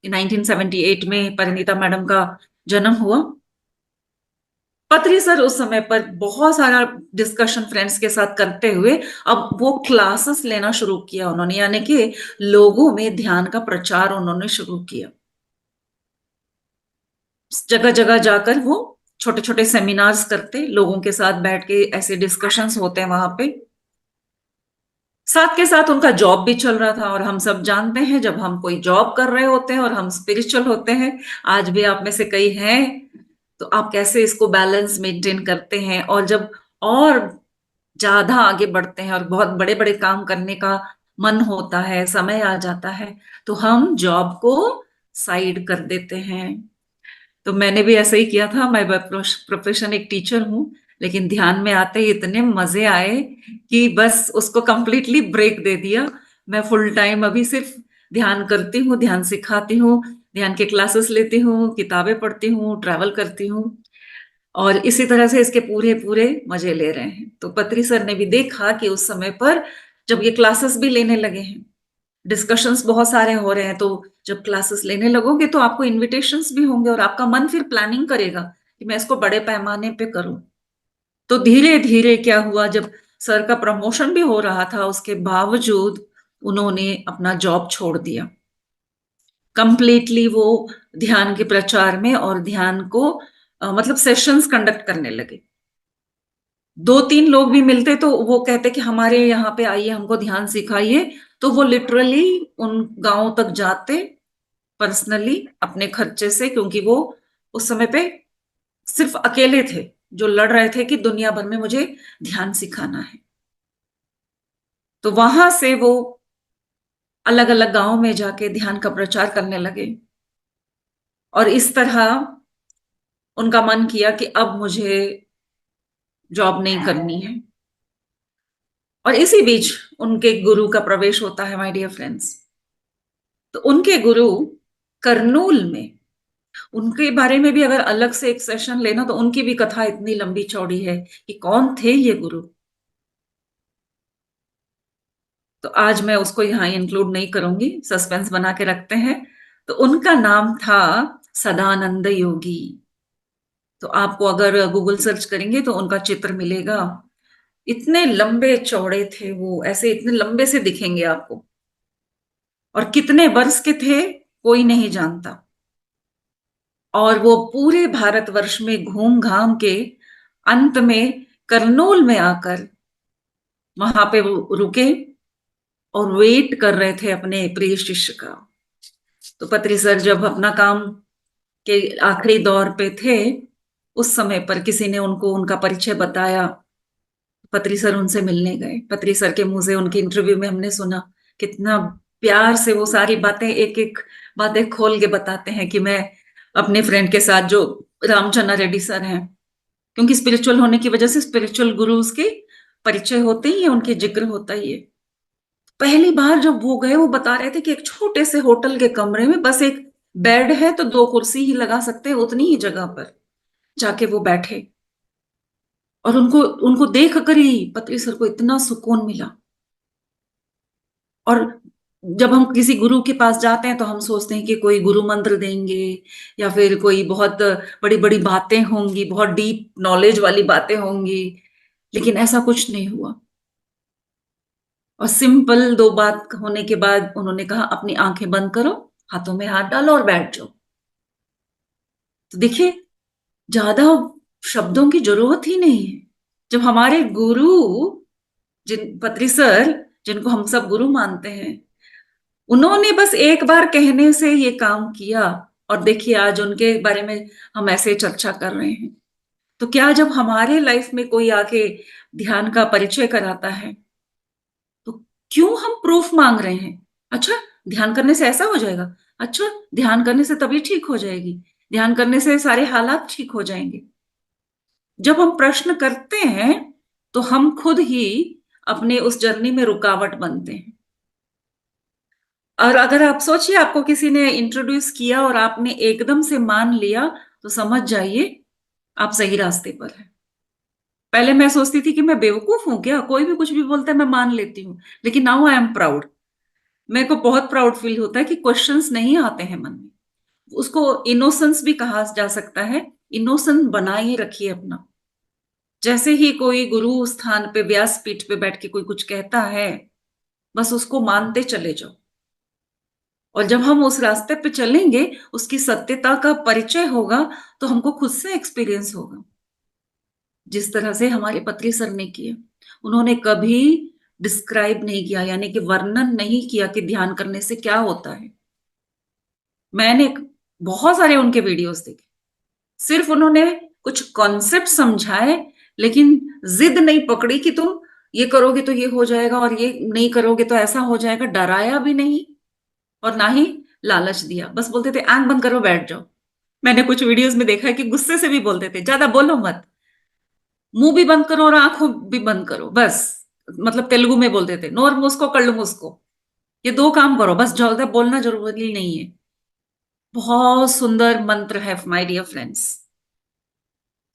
1978 में परिणीता मैडम का जन्म हुआ। पत्री सर उस समय पर बहुत सारा डिस्कशन फ्रेंड्स के साथ करते हुए अब वो क्लासेस लेना शुरू किया उन्होंने, यानी कि लोगों में ध्यान का प्रचार उन्होंने शुरू किया। जगह जगह जाकर वो छोटे छोटे सेमिनार्स करते, लोगों के साथ बैठ के ऐसे डिस्कशंस होते हैं वहां पे। साथ के साथ उनका जॉब भी चल रहा था, और हम सब जानते हैं जब हम कोई जॉब कर रहे होते हैं और हम स्पिरिचुअल होते हैं, आज भी आप में से कई हैं, तो आप कैसे इसको बैलेंस मेंटेन करते हैं। और जब और ज्यादा आगे बढ़ते हैं और बहुत बड़े बड़े काम करने का मन होता है, समय आ जाता है, तो हम जॉब को साइड कर देते हैं। तो मैंने भी ऐसा ही किया था। मैं प्रोफेशन एक टीचर हूँ, लेकिन ध्यान में आते ही इतने मजे आए कि बस उसको कंप्लीटली ब्रेक दे दिया। मैं फुल टाइम अभी सिर्फ ध्यान करती हूँ, ध्यान सिखाती हूँ, ध्यान के क्लासेस लेती हूँ, किताबें पढ़ती हूँ, ट्रैवल करती हूँ, और इसी तरह से इसके पूरे पूरे मजे ले रहे हैं। तो पत्री सर ने भी देखा कि उस समय पर जब ये क्लासेस भी लेने लगे हैं, डिस्कशंस बहुत सारे हो रहे हैं, तो जब क्लासेस लेने लगोगे तो आपको इनविटेशंस भी होंगे और आपका मन फिर प्लानिंग करेगा कि मैं इसको बड़े पैमाने पे करूं। तो धीरे धीरे क्या हुआ, जब सर का प्रमोशन भी हो रहा था उसके बावजूद उन्होंने अपना जॉब छोड़ दिया। कंप्लीटली वो ध्यान के प्रचार में और ध्यान को मतलब सेशंस कंडक्ट करने लगे। 2-3 लोग भी मिलते तो वो कहते कि हमारे यहाँ पे आइए, हमको ध्यान सिखाइए, तो वो लिटरली उन गांवों तक जाते पर्सनली अपने खर्चे से, क्योंकि वो उस समय पे सिर्फ अकेले थे जो लड़ रहे थे कि दुनिया भर में मुझे ध्यान सिखाना है। तो वहां से वो अलग अलग गांवों में जाके ध्यान का प्रचार करने लगे, और इस तरह उनका मन किया कि अब मुझे जॉब नहीं करनी है। और इसी बीच उनके गुरु का प्रवेश होता है, माय डियर फ्रेंड्स। तो उनके गुरु करनूल में, उनके बारे में भी अगर अलग से एक सेशन लेना तो उनकी भी कथा इतनी लंबी चौड़ी है कि कौन थे ये गुरु। तो आज मैं उसको यहाँ इंक्लूड नहीं करूंगी, सस्पेंस बना के रखते हैं। तो उनका नाम था सदानंद योगी। तो आपको अगर गूगल सर्च करेंगे तो उनका चित्र मिलेगा। इतने लंबे चौड़े थे वो, ऐसे इतने लंबे से दिखेंगे आपको, और कितने वर्ष के थे कोई नहीं जानता। और वो पूरे भारतवर्ष में घूम घाम के अंत में करनूल में आकर वहां पे वो रुके और वेट कर रहे थे अपने प्रिय शिष्य का। तो पत्री सर जब अपना काम के आखिरी दौर पे थे, उस समय पर किसी ने उनको उनका परिचय बताया। पत्री सर उनसे मिलने गए। पत्री सर के मुंह से उनके इंटरव्यू में हमने सुना कितना प्यार से वो सारी बातें एक एक बातें खोल के बताते हैं कि मैं अपने फ्रेंड के साथ, जो रामचंद्र रेड्डी सर हैं, क्योंकि स्पिरिचुअल होने की वजह से स्पिरिचुअल गुरुज के परिचय होते ही है, उनके जिक्र होता ही है। पहली बार जब वो गए, वो बता रहे थे कि एक छोटे से होटल के कमरे में बस एक बेड है तो 2 कुर्सी ही लगा सकते हैं, उतनी ही जगह पर जाके वो बैठे, और उनको उनको देख कर ही पत्री सर को इतना सुकून मिला। और जब हम किसी गुरु के पास जाते हैं तो हम सोचते हैं कि कोई गुरु मंत्र देंगे या फिर कोई बहुत बड़ी बड़ी बातें होंगी, बहुत डीप नॉलेज वाली बातें होंगी, लेकिन ऐसा कुछ नहीं हुआ। और सिंपल 2 बात होने के बाद उन्होंने कहा अपनी आंखें बंद करो, हाथों में हाथ डालो और बैठ जाओ। तो देखिए, ज्यादा शब्दों की जरूरत ही नहीं है। जब हमारे गुरु, जिन पत्री सर जिनको हम सब गुरु मानते हैं, उन्होंने बस एक बार कहने से ये काम किया, और देखिए आज उनके बारे में हम ऐसे चर्चा कर रहे हैं। तो क्या जब हमारे लाइफ में कोई आके ध्यान का परिचय कराता है तो क्यों हम प्रूफ मांग रहे हैं? अच्छा, ध्यान करने से ऐसा हो जाएगा, अच्छा ध्यान करने से तबीयत ठीक हो जाएगी, ध्यान करने से सारे हालात ठीक हो जाएंगे। जब हम प्रश्न करते हैं तो हम खुद ही अपने उस जर्नी में रुकावट बनते हैं। और अगर आप सोचिए, आपको किसी ने इंट्रोड्यूस किया और आपने एकदम से मान लिया, तो समझ जाइए आप सही रास्ते पर हैं। पहले मैं सोचती थी कि मैं बेवकूफ हूं क्या, कोई भी कुछ भी बोलता है मैं मान लेती हूँ, लेकिन नाउ आई एम प्राउड। मेरे को बहुत प्राउड फील होता है कि क्वेश्चंस नहीं आते हैं मन में। उसको इनोसेंस भी कहा जा सकता है। इनोसेंस बनाए रखिए अपना। जैसे ही कोई गुरु स्थान पे, व्यासपीठ पे बैठ के कोई कुछ कहता है, बस उसको मानते चले जाओ। और जब हम उस रास्ते पे चलेंगे, उसकी सत्यता का परिचय होगा, तो हमको खुद से एक्सपीरियंस होगा। जिस तरह से हमारे पत्री सर ने किया, उन्होंने कभी डिस्क्राइब नहीं किया, यानी कि वर्णन नहीं किया कि ध्यान करने से क्या होता है। मैंने बहुत सारे उनके वीडियोस देखे, सिर्फ उन्होंने कुछ कॉन्सेप्ट समझाए, लेकिन जिद नहीं पकड़ी कि तुम ये करोगे तो ये हो जाएगा और ये नहीं करोगे तो ऐसा हो जाएगा। डराया भी नहीं और ना ही लालच दिया। बस बोलते थे आंख बंद करो, बैठ जाओ। मैंने कुछ वीडियोस में देखा है कि गुस्से से भी बोलते थे ज्यादा बोलो मत, मुंह भी बंद करो और आंखों भी बंद करो, बस। मतलब तेलुगु में बोलते थे नोर मुस्को कళ్ళు मुस्को, ये 2 काम करो बस, ज्यादा बोलना जरूरी नहीं है। बहुत सुंदर मंत्र है माय डियर फ्रेंड्स।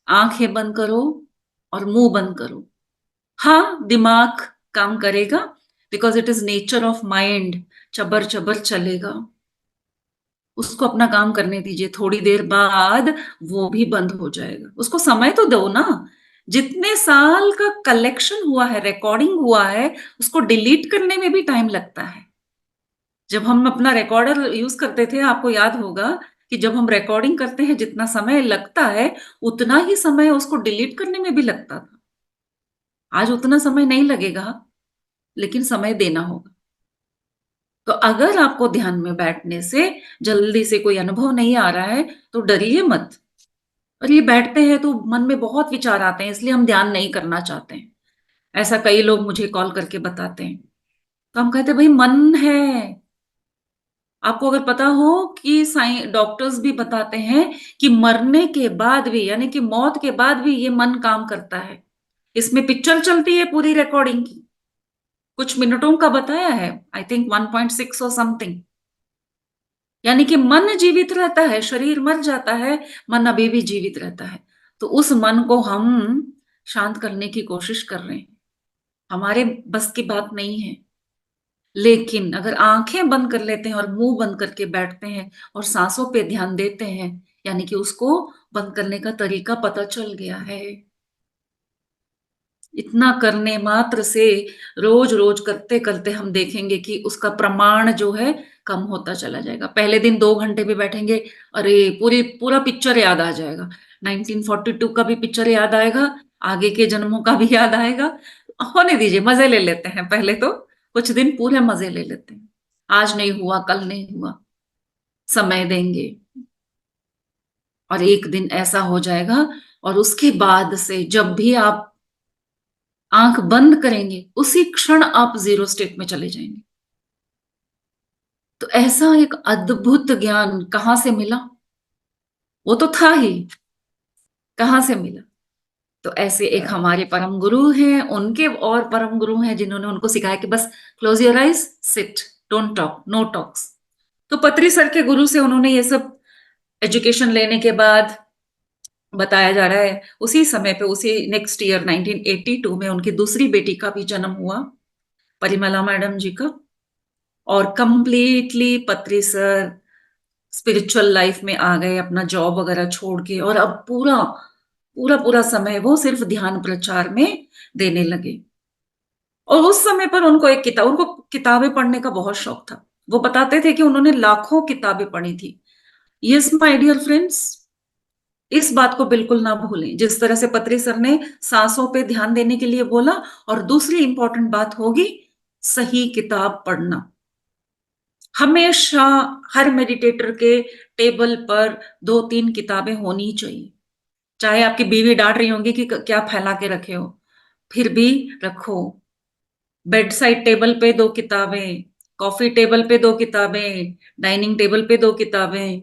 आंखें बंद करो और मुंह बंद करो। हाँ, दिमाग काम करेगा, because it is nature of mind, चबर चबर चलेगा। उसको अपना काम करने दीजिए, थोड़ी देर बाद वो भी बंद हो जाएगा। उसको समय तो दो ना। जितने साल का कलेक्शन हुआ है, रिकॉर्डिंग हुआ है, उसको डिलीट करने में भी टाइम लगता है। जब हम अपना रिकॉर्डर यूज करते थे, आपको याद होगा कि जब हम रिकॉर्डिंग करते हैं जितना समय लगता है, उतना ही समय उसको डिलीट करने में भी लगता था। आज उतना समय नहीं लगेगा, लेकिन समय देना होगा। तो अगर आपको ध्यान में बैठने से जल्दी से कोई अनुभव नहीं आ रहा है, तो डरिए मत। और ये बैठते हैं तो मन में बहुत विचार आते हैं, इसलिए हम ध्यान नहीं करना चाहते हैं। ऐसा कई लोग मुझे कॉल करके बताते हैं। तो हम कहते हैं भाई मन है। आपको अगर पता हो कि डॉक्टर्स भी बताते हैं कि मरने के बाद भी, यानी कि मौत के बाद भी ये मन काम करता है। इसमें पिक्चर चलती है पूरी रिकॉर्डिंग की, कुछ मिनटों का बताया है, आई थिंक 1.6 और समथिंग। यानी कि मन जीवित रहता है, शरीर मर जाता है, मन अभी भी जीवित रहता है। तो उस मन को हम शांत करने की कोशिश कर रहे हैं। हमारे बस की बात नहीं है। लेकिन अगर आंखें बंद कर लेते हैं और मुंह बंद करके बैठते हैं और सांसों पे ध्यान देते हैं, यानी कि उसको बंद करने का तरीका पता चल गया है। इतना करने मात्र से रोज रोज करते करते हम देखेंगे कि उसका प्रमाण जो है कम होता चला जाएगा। पहले दिन 2 घंटे भी बैठेंगे, अरे पूरा पिक्चर याद आ जाएगा। 1942 का भी पिक्चर याद आएगा, आगे के जन्मों का भी याद आएगा। होने दीजिए, मजे ले लेते हैं, पहले तो कुछ दिन पूरे मजे ले लेते हैं। आज नहीं हुआ, कल नहीं हुआ, समय देंगे, और एक दिन ऐसा हो जाएगा। और उसके बाद से जब भी आप आंख बंद करेंगे, उसी क्षण आप जीरो स्टेट में चले जाएंगे। तो ऐसा एक अद्भुत ज्ञान कहां से मिला? वो तो था ही, कहां से मिला? तो ऐसे एक हमारे परम गुरु हैं, उनके और परम गुरु हैं जिन्होंने उनको सिखाया कि बस close your eyes, sit, don't talk, no talks. तो पत्री सर के गुरु से उन्होंने ये सब एजुकेशन लेने के बाद, बताया जा रहा है उसी समय पे, उसी नेक्स्ट ईयर 1982 में उनकी दूसरी बेटी का भी जन्म हुआ, परिमला मैडम जी का। और कंप्लीटली पत्री सर स्पिरिचुअल लाइफ में आ गए, अपना जॉब वगैरह छोड़ के, और अब पूरा पूरा पूरा समय वो सिर्फ ध्यान प्रचार में देने लगे। और उस समय पर उनको किताबें पढ़ने का बहुत शौक था। वो बताते थे कि उन्होंने लाखों किताबें पढ़ी थी। यस माय डियर फ्रेंड्स, इस बात को बिल्कुल ना भूलें। जिस तरह से पत्री सर ने सांसों पे ध्यान देने के लिए बोला, और दूसरी इंपॉर्टेंट बात होगी सही किताब पढ़ना। हमेशा हर मेडिटेटर के टेबल पर 2-3 किताबें होनी चाहिए। चाहे आपकी बीवी डांट रही होंगी कि क्या फैला के रखे हो, फिर भी रखो। बेड साइड टेबल पे 2 किताबें, कॉफी टेबल पे 2 किताबें, डाइनिंग टेबल पे 2 किताबें,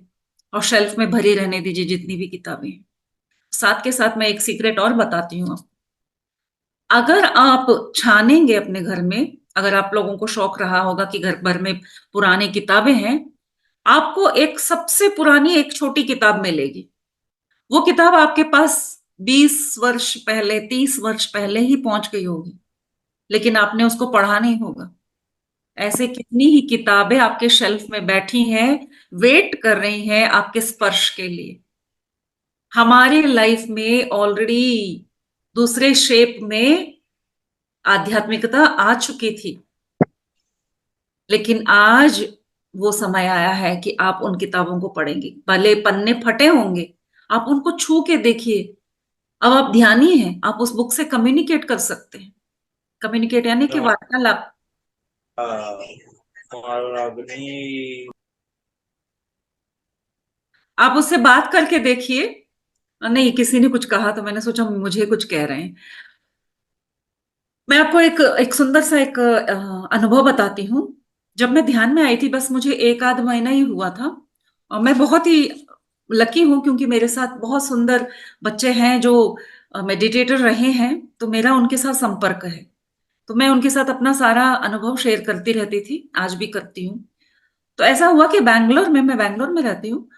और शेल्फ में भरी रहने दीजिए जितनी भी किताबें। साथ के साथ मैं एक सीक्रेट और बताती हूँ। अगर आप छानेंगे अपने घर में, अगर आप लोगों को शौक रहा होगा कि घर भर में पुरानी किताबें हैं, आपको एक सबसे पुरानी एक छोटी किताब मिलेगी। वो किताब आपके पास 20 वर्ष पहले, 30 वर्ष पहले ही पहुंच गई होगी, लेकिन आपने उसको पढ़ा नहीं होगा। ऐसे कितनी ही किताबें आपके शेल्फ में बैठी हैं, वेट कर रही हैं आपके स्पर्श के लिए। हमारी लाइफ में ऑलरेडी दूसरे शेप में आध्यात्मिकता आ चुकी थी, लेकिन आज वो समय आया है कि आप उन किताबों को पढ़ेंगे। भले पन्ने फटे होंगे, आप उनको छू के देखिए। अब आप ध्यानी हैं, आप उस बुक से कम्युनिकेट कर सकते हैं। कम्युनिकेट यानी कि वार्तालाप। आप उससे बात करके देखिए। नहीं, किसी ने कुछ कहा तो मैंने सोचा मुझे कुछ कह रहे हैं। मैं आपको एक सुंदर सा एक अनुभव बताती हूँ। जब मैं ध्यान में आई थी, बस मुझे 1 आध महीना ही हुआ था, और मैं बहुत ही लकी हूँ क्योंकि मेरे साथ बहुत सुंदर बच्चे हैं जो मेडिटेटर रहे हैं, तो मेरा उनके साथ संपर्क है। तो मैं उनके साथ अपना सारा अनुभव शेयर करती रहती थी, आज भी करती हूँ। तो ऐसा हुआ कि मैं बैंगलोर में रहती हूँ,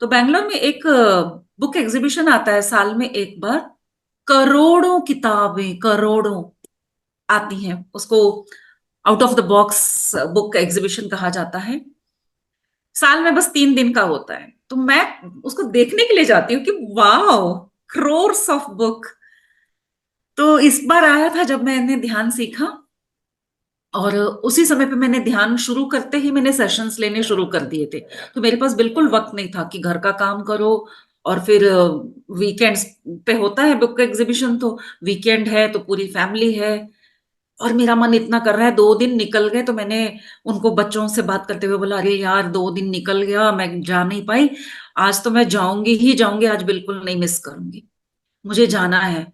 तो बैंगलोर में एक बुक एग्जीबिशन आता है साल में एक बार। करोड़ों किताबें, करोड़ों आती हैं, उसको out of the box book exhibition कहा जाता है। साल में बस 3 दिन का होता है, तो मैं उसको देखने के लिए जाती हूँ कि वाओ, क्रोर्स ऑफ बुक। तो इस बार आया था जब मैंने ध्यान सीखा, और उसी समय पे मैंने ध्यान शुरू करते ही मैंने सेशंस लेने शुरू कर दिए थे। तो मेरे पास बिल्कुल वक्त नहीं था कि घर का काम करो, और फिर वीकेंड्स पे होता है बुक एग्जीबिशन, तो वीकेंड है तो पूरी फैमिली है, और मेरा मन इतना कर रहा है। 2 दिन निकल गए, तो मैंने उनको बच्चों से बात करते हुए बोला, अरे यार 2 दिन निकल गया, मैं जा नहीं पाई, आज तो मैं जाऊंगी ही जाऊंगी, आज बिल्कुल नहीं मिस करूंगी, मुझे जाना है।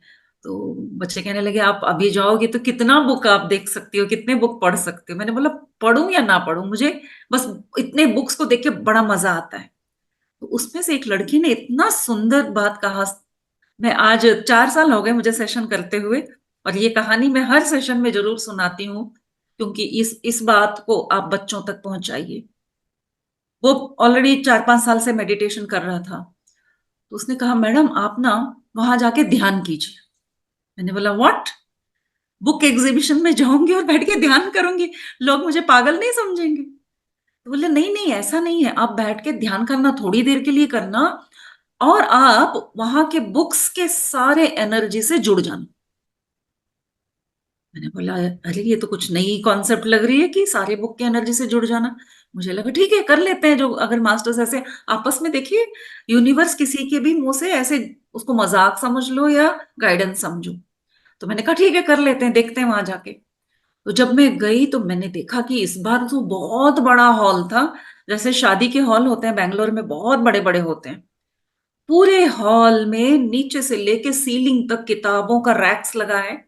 तो बच्चे कहने लगे, आप अभी जाओगे तो कितना बुक आप देख सकती हो, कितने बुक पढ़ सकते हो? मैंने बोला, पढ़ूं या ना पढ़ूं, मुझे बस इतने बुक्स को देख के बड़ा मजा आता है। तो उसमें से एक लड़की ने इतना सुंदर बात कहा। मैं आज 4 साल हो गए मुझे सेशन करते हुए, और ये कहानी मैं हर सेशन में जरूर सुनाती हूँ, क्योंकि इस बात को आप बच्चों तक पहुंचाइए। वो ऑलरेडी 4-5 साल से मेडिटेशन कर रहा था, तो उसने कहा, मैडम आप ना वहां जाके ध्यान कीजिए। मैंने बोला, व्हाट? बुक एग्जीबिशन में जाऊंगी और बैठ के ध्यान करूंगी, लोग मुझे पागल नहीं समझेंगे? तो बोले, नहीं नहीं, ऐसा नहीं है, आप बैठ के ध्यान करना, थोड़ी देर के लिए करना, और आप वहां के बुक्स के सारे एनर्जी से जुड़ जाना। मैंने बोला अरे ये तो कुछ नई कॉन्सेप्ट लग रही है कि सारे बुक की एनर्जी से जुड़ जाना। मुझे लगा ठीक है कर लेते हैं, जो अगर मास्टर्स ऐसे आपस में, देखिए यूनिवर्स किसी के भी मुंह से ऐसे उसको मजाक समझ लो या गाइडेंस समझो। तो मैंने कहा ठीक है कर लेते हैं, देखते हैं वहां जाके। तो जब मैं गई तो मैंने देखा कि इस बार तो बहुत बड़ा हॉल था, जैसे शादी के हॉल होते हैं बैंगलोर में, बहुत बड़े बड़े होते हैं। पूरे हॉल में नीचे से लेके सीलिंग तक किताबों का रैक्स लगा है,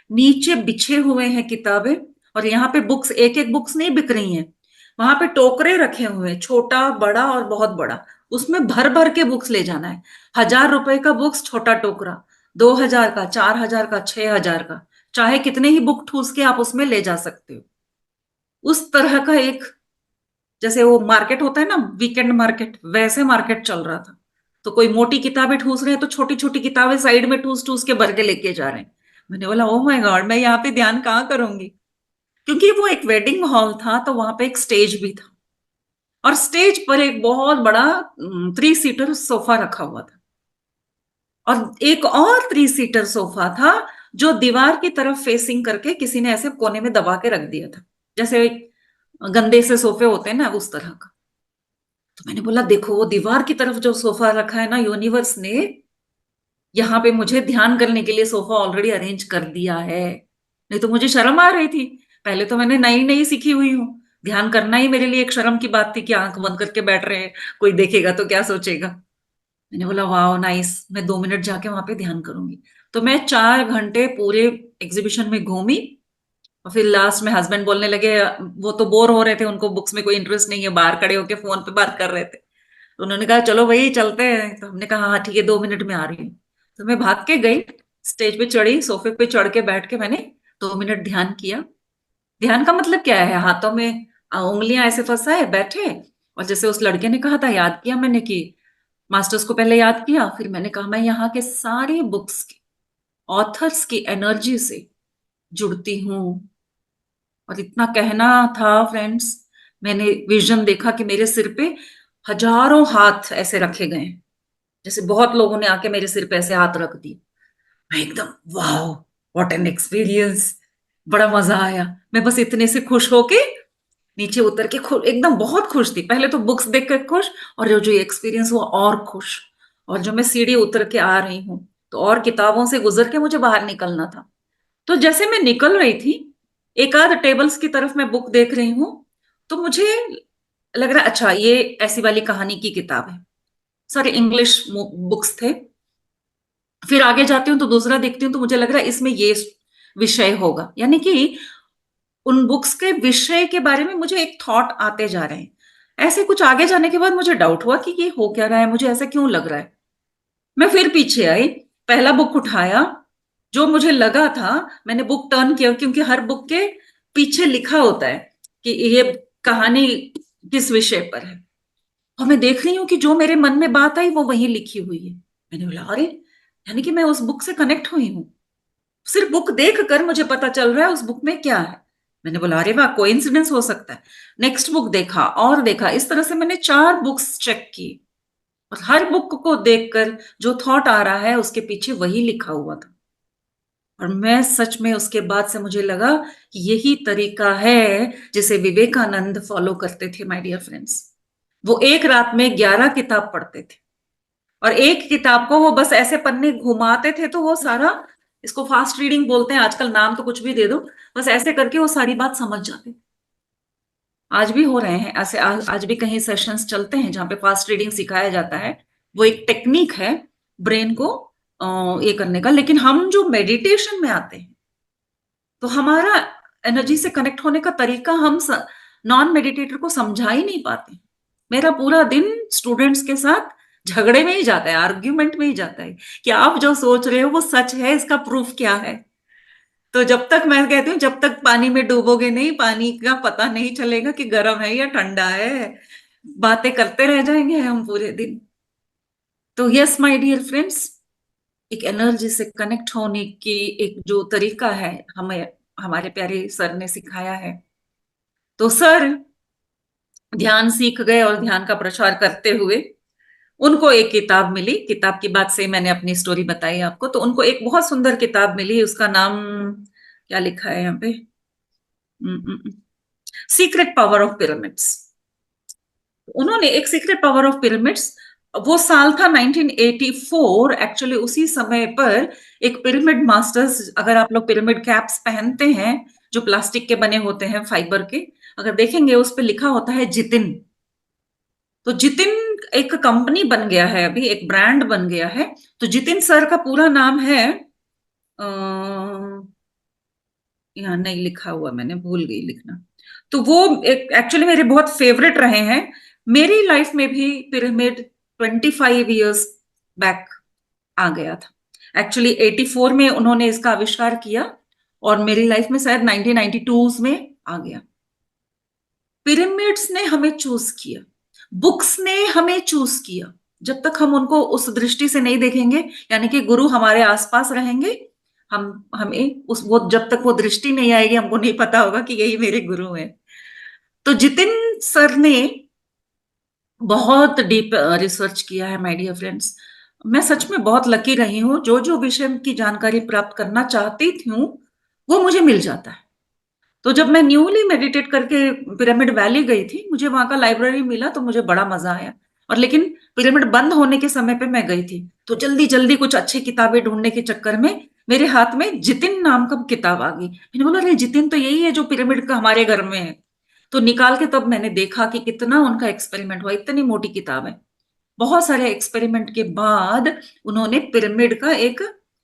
नीचे बिछे हुए हैं किताबें। और यहाँ पे बुक्स, एक एक बुक्स नहीं बिक रही हैं, वहां पे टोकरे रखे हुए हैं, छोटा बड़ा और बहुत बड़ा। उसमें भर भर के बुक्स ले जाना है। 1,000 रुपए का बुक्स छोटा टोकरा, 2,000 का, 4,000 का, 6,000 का, चाहे कितने ही बुक ठूस के आप उसमें ले जा सकते हो। उस तरह का एक, जैसे वो मार्केट होता है ना वीकेंड मार्केट, वैसे मार्केट चल रहा था। तो कोई मोटी किताबें ठूस रहे हैं तो छोटी छोटी किताबें साइड में ठूस ठूस के भर के लेके जा रहे हैं। मैंने बोला ओह माय गॉड, मैं यहाँ पे ध्यान कहाँ करूंगी, क्योंकि वो एक वेडिंग हॉल था तो वहां पे एक स्टेज भी था, और स्टेज पर एक बहुत बड़ा 3 सीटर सोफा रखा हुआ था, और एक और 3 सीटर सोफा था जो दीवार की तरफ फेसिंग करके किसी ने ऐसे कोने में दबा के रख दिया था, जैसे गंदे से सोफे होते हैं ना उस तरह का। तो मैंने बोला देखो वो दीवार की तरफ जो सोफा रखा है ना, यूनिवर्स ने यहाँ पे मुझे ध्यान करने के लिए सोफा ऑलरेडी अरेंज कर दिया है। नहीं तो मुझे शर्म आ रही थी, पहले तो मैंने नई नई सीखी हुई हूँ, ध्यान करना ही मेरे लिए एक शर्म की बात थी कि आंख बंद करके बैठ रहे हैं, कोई देखेगा तो क्या सोचेगा। मैंने बोला वाह नाइस, मैं 2 मिनट जाके वहां पे ध्यान करूंगी। तो मैं 4 घंटे पूरे एग्जीबिशन में घूमी, और फिर लास्ट में हस्बैंड बोलने लगे, वो तो बोर हो रहे थे, उनको बुक्स में कोई इंटरेस्ट नहीं है, बाहर खड़े होके फोन पे बात कर रहे थे। तो उन्होंने कहा चलो भाई चलते हैं, तो हमने कहा हाँ ठीक है 2 मिनट में आ रही हूँ। तो मैं भाग के गई, स्टेज पे चढ़ी, सोफे पे चढ़ के बैठ के मैंने 2 मिनट ध्यान किया। ध्यान का मतलब क्या है, हाथों में उंगलियां ऐसे फंसाए बैठे, और जैसे उस लड़के ने कहा था याद किया मैंने कि मास्टर्स को पहले याद किया, फिर मैंने कहा मैं यहाँ के सारे बुक्स के ऑथर्स की एनर्जी से जुड़ती हूँ। और इतना कहना था फ्रेंड्स, मैंने विजन देखा कि मेरे सिर पे हजारों हाथ ऐसे रखे गए हैं, जैसे बहुत लोगों ने आके मेरे सिर पे ऐसे हाथ रख दिए। मैं एकदम वाह, व्हाट एन एक्सपीरियंस, बड़ा मजा आया। मैं बस इतने से खुश होके नीचे उतर के एकदम बहुत खुश थी, पहले तो बुक्स देख कर खुश, और जो एक्सपीरियंस हुआ और खुश। और जो मैं सीढ़ी उतर के आ रही हूँ, तो और किताबों से गुजर के मुझे बाहर निकलना था। तो जैसे मैं निकल रही थी, एक आध टेबल्स की तरफ मैं बुक देख रही हूँ, तो मुझे लग रहा अच्छा ये ऐसी वाली कहानी की किताब है, सारे इंग्लिश बुक्स थे। फिर आगे जाती हूँ तो दूसरा देखती हूँ तो मुझे लग रहा है इसमें ये विषय होगा, यानी कि उन बुक्स के विषय के बारे में मुझे एक थॉट आते जा रहे हैं। ऐसे कुछ आगे जाने के बाद मुझे डाउट हुआ कि ये हो क्या रहा है, मुझे ऐसा क्यों लग रहा है। मैं फिर पीछे आई, पहला बुक उठाया, जो मुझे लगा था, मैंने बुक टर्न किया, क्योंकि हर बुक के पीछे लिखा होता है कि ये कहानी किस विषय पर है। और मैं देख रही हूँ कि जो मेरे मन में बात आई वो वहीं लिखी हुई है। मैंने बोला अरे, यानी कि मैं उस बुक से कनेक्ट हुई हूँ, सिर्फ बुक देख कर मुझे पता चल रहा है उस बुक में क्या है। मैंने बोला अरे वाह, कोइंसिडेंस हो सकता है। नेक्स्ट बुक देखा और देखा, इस तरह से मैंने 4 बुक्स चेक की, और हर बुक को देखकर जो थॉट आ रहा है उसके पीछे वही लिखा हुआ था। और मैं सच में उसके बाद से मुझे लगा कि यही तरीका है जिसे विवेकानंद फॉलो करते थे माय डियर फ्रेंड्स। वो एक रात में 11 किताब पढ़ते थे, और एक किताब को वो बस ऐसे पन्ने घुमाते थे तो वो सारा, इसको फास्ट रीडिंग बोलते हैं आजकल, नाम तो कुछ भी दे दो, बस ऐसे करके वो सारी बात समझ जाते। आज भी हो रहे हैं ऐसे, आज भी कहीं सेशंस चलते हैं जहाँ पे फास्ट रीडिंग सिखाया जाता है। वो एक टेक्निक है ब्रेन को ये करने का। लेकिन हम जो मेडिटेशन में आते हैं तो हमारा एनर्जी से कनेक्ट होने का तरीका हम नॉन मेडिटेटर को समझा ही नहीं पाते। मेरा पूरा दिन स्टूडेंट्स के साथ झगड़े में ही जाता है, आर्ग्यूमेंट में ही जाता है कि आप जो सोच रहे हो वो सच है, इसका प्रूफ क्या है। तो जब तक, मैं कहती हूँ जब तक पानी में डूबोगे नहीं, पानी का पता नहीं चलेगा कि गर्म है या ठंडा है, बातें करते रह जाएंगे हम पूरे दिन। तो यस माय डियर फ्रेंड्स, एक एनर्जी से कनेक्ट होने की एक जो तरीका है हमें हमारे प्यारे सर ने सिखाया है। तो सर ध्यान सीख गए और ध्यान का प्रचार करते हुए उनको एक किताब मिली। किताब की बात से मैंने अपनी स्टोरी बताई आपको, तो उनको एक बहुत सुंदर किताब मिली, उसका नाम क्या लिखा है यहाँ पे, सीक्रेट पावर ऑफ पिरामिड्स। उन्होंने एक सीक्रेट पावर ऑफ पिरामिड्स, वो साल था 1984, एक्चुअली उसी समय पर एक पिरामिड मास्टर्स, अगर आप लोग पिरामिड कैप्स पहनते हैं जो प्लास्टिक के बने होते हैं फाइबर के, अगर देखेंगे उस पर लिखा होता है जितिन। तो जितिन एक कंपनी बन गया है, अभी एक ब्रांड बन गया है। तो जितिन सर का पूरा नाम है, यहाँ नहीं लिखा हुआ, मैंने भूल गई लिखना। तो वो एक एक्चुअली मेरे बहुत फेवरेट रहे हैं। मेरी लाइफ में भी पिरामिड 25 इयर्स बैक आ गया था। एक्चुअली 84 में उन्होंने इसका आविष्कार किया और मेरी लाइफ में शायद 1992 में आ गया। पिरामिड्स ने हमें चूज किया, बुक्स ने हमें चूज किया। जब तक हम उनको उस दृष्टि से नहीं देखेंगे, यानी कि गुरु हमारे आसपास रहेंगे, हमें उस वो जब तक वो दृष्टि नहीं आएगी, हमको नहीं पता होगा कि यही मेरे गुरु हैं। तो जितिन सर ने बहुत डीप रिसर्च किया है माय डियर फ्रेंड्स। मैं सच में बहुत लकी रही हूँ, जो जो विषय की जानकारी प्राप्त करना चाहती थी वो मुझे मिल जाता है। तो जब मैं न्यूली मेडिटेट करके पिरामिड वैली गई थी, मुझे वहां का लाइब्रेरी मिला तो मुझे बड़ा मजा आया। और लेकिन पिरामिड बंद होने के समय पे मैं गई थी, तो जल्दी जल्दी कुछ अच्छी किताबें ढूंढने के चक्कर में मेरे हाथ में जितिन नाम का किताब आ गई। मैंने बोला, अरे जितिन तो यही है जो पिरामिड का हमारे घर में है। तो निकाल के तब मैंने देखा कि कितना उनका एक्सपेरिमेंट हुआ। इतनी मोटी किताब है। बहुत सारे एक्सपेरिमेंट के बाद उन्होंने पिरामिड का एक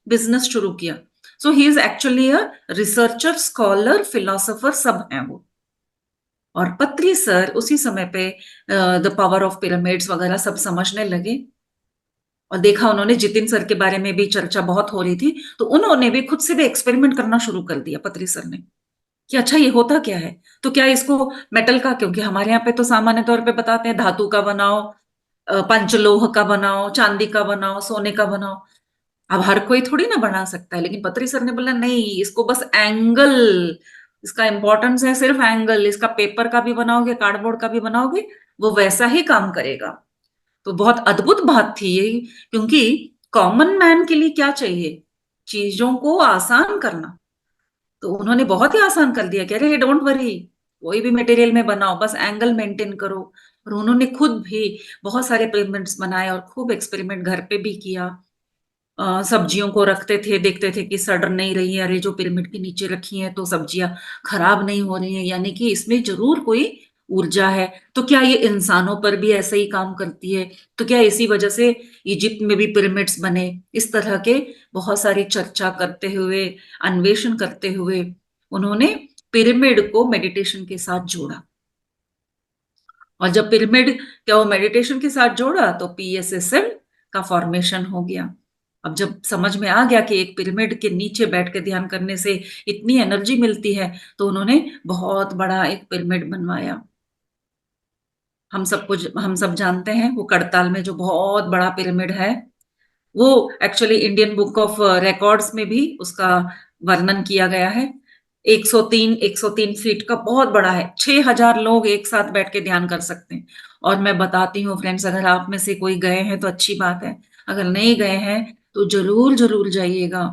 बिजनेस शुरू किया। So he is actually a researcher, scholar, philosopher, सब हैं वो। और पत्री सर उसी समय पे द पावर ऑफ पिरामिड्स वगैरह सब समझने लगे, और देखा उन्होंने जितिन सर के बारे में भी चर्चा बहुत हो रही थी, तो उन्होंने भी खुद से भी एक्सपेरिमेंट करना शुरू कर दिया पत्री सर ने, कि अच्छा ये होता क्या है। तो क्या इसको मेटल का, क्योंकि हमारे यहाँ पे तो सामान्य तौर पे बताते हैं धातु का बनाओ, पंचलोह का बनाओ, चांदी का बनाओ, सोने का बनाओ। अब हर कोई थोड़ी ना बना सकता है, लेकिन पत्री सर ने बोला नहीं, इसको बस एंगल, इसका इंपॉर्टेंस है सिर्फ एंगल। इसका पेपर का भी बनाओगे, कार्डबोर्ड का भी बनाओगे, वो वैसा ही काम करेगा। तो बहुत अद्भुत बात थी ये, क्योंकि कॉमन मैन के लिए क्या चाहिए, चीजों को आसान करना। तो उन्होंने बहुत ही आसान कर दिया, कह रहे डोंट वरी, कोई भी मटेरियल में बनाओ, बस एंगल मेंटेन करो। और उन्होंने खुद भी बहुत सारे पिरामिड्स बनाए और खूब एक्सपेरिमेंट घर पे भी किया। सब्जियों को रखते थे, देखते थे कि सड़ नहीं रही है, अरे जो पिरामिड के नीचे रखी है तो सब्जियां खराब नहीं हो रही हैं, यानी कि इसमें जरूर कोई ऊर्जा है। तो क्या ये इंसानों पर भी ऐसा ही काम करती है? तो क्या इसी वजह से इजिप्ट में भी पिरामिड्स बने? इस तरह के बहुत सारी चर्चा करते हुए, अन्वेषण करते हुए उन्होंने पिरामिड को मेडिटेशन के साथ जोड़ा। और जब पिरामिड क्या वो मेडिटेशन के साथ जोड़ा तो PSSM का फॉर्मेशन हो गया। अब जब समझ में आ गया कि एक पिरामिड के नीचे बैठ के ध्यान करने से इतनी एनर्जी मिलती है, तो उन्होंने बहुत बड़ा एक पिरामिड बनवाया। हम सब जानते हैं वो करताल में जो बहुत बड़ा पिरामिड है, वो actually Indian book of records में भी उसका वर्णन किया गया है। 103 फीट का बहुत बड़ा है। 6000 लोग एक साथ बैठ के ध्यान कर सकते हैं। और मैं बताती हूँ फ्रेंड्स, अगर आप में से कोई गए हैं तो अच्छी बात है, अगर नहीं गए हैं तो जरूर जरूर जाइएगा।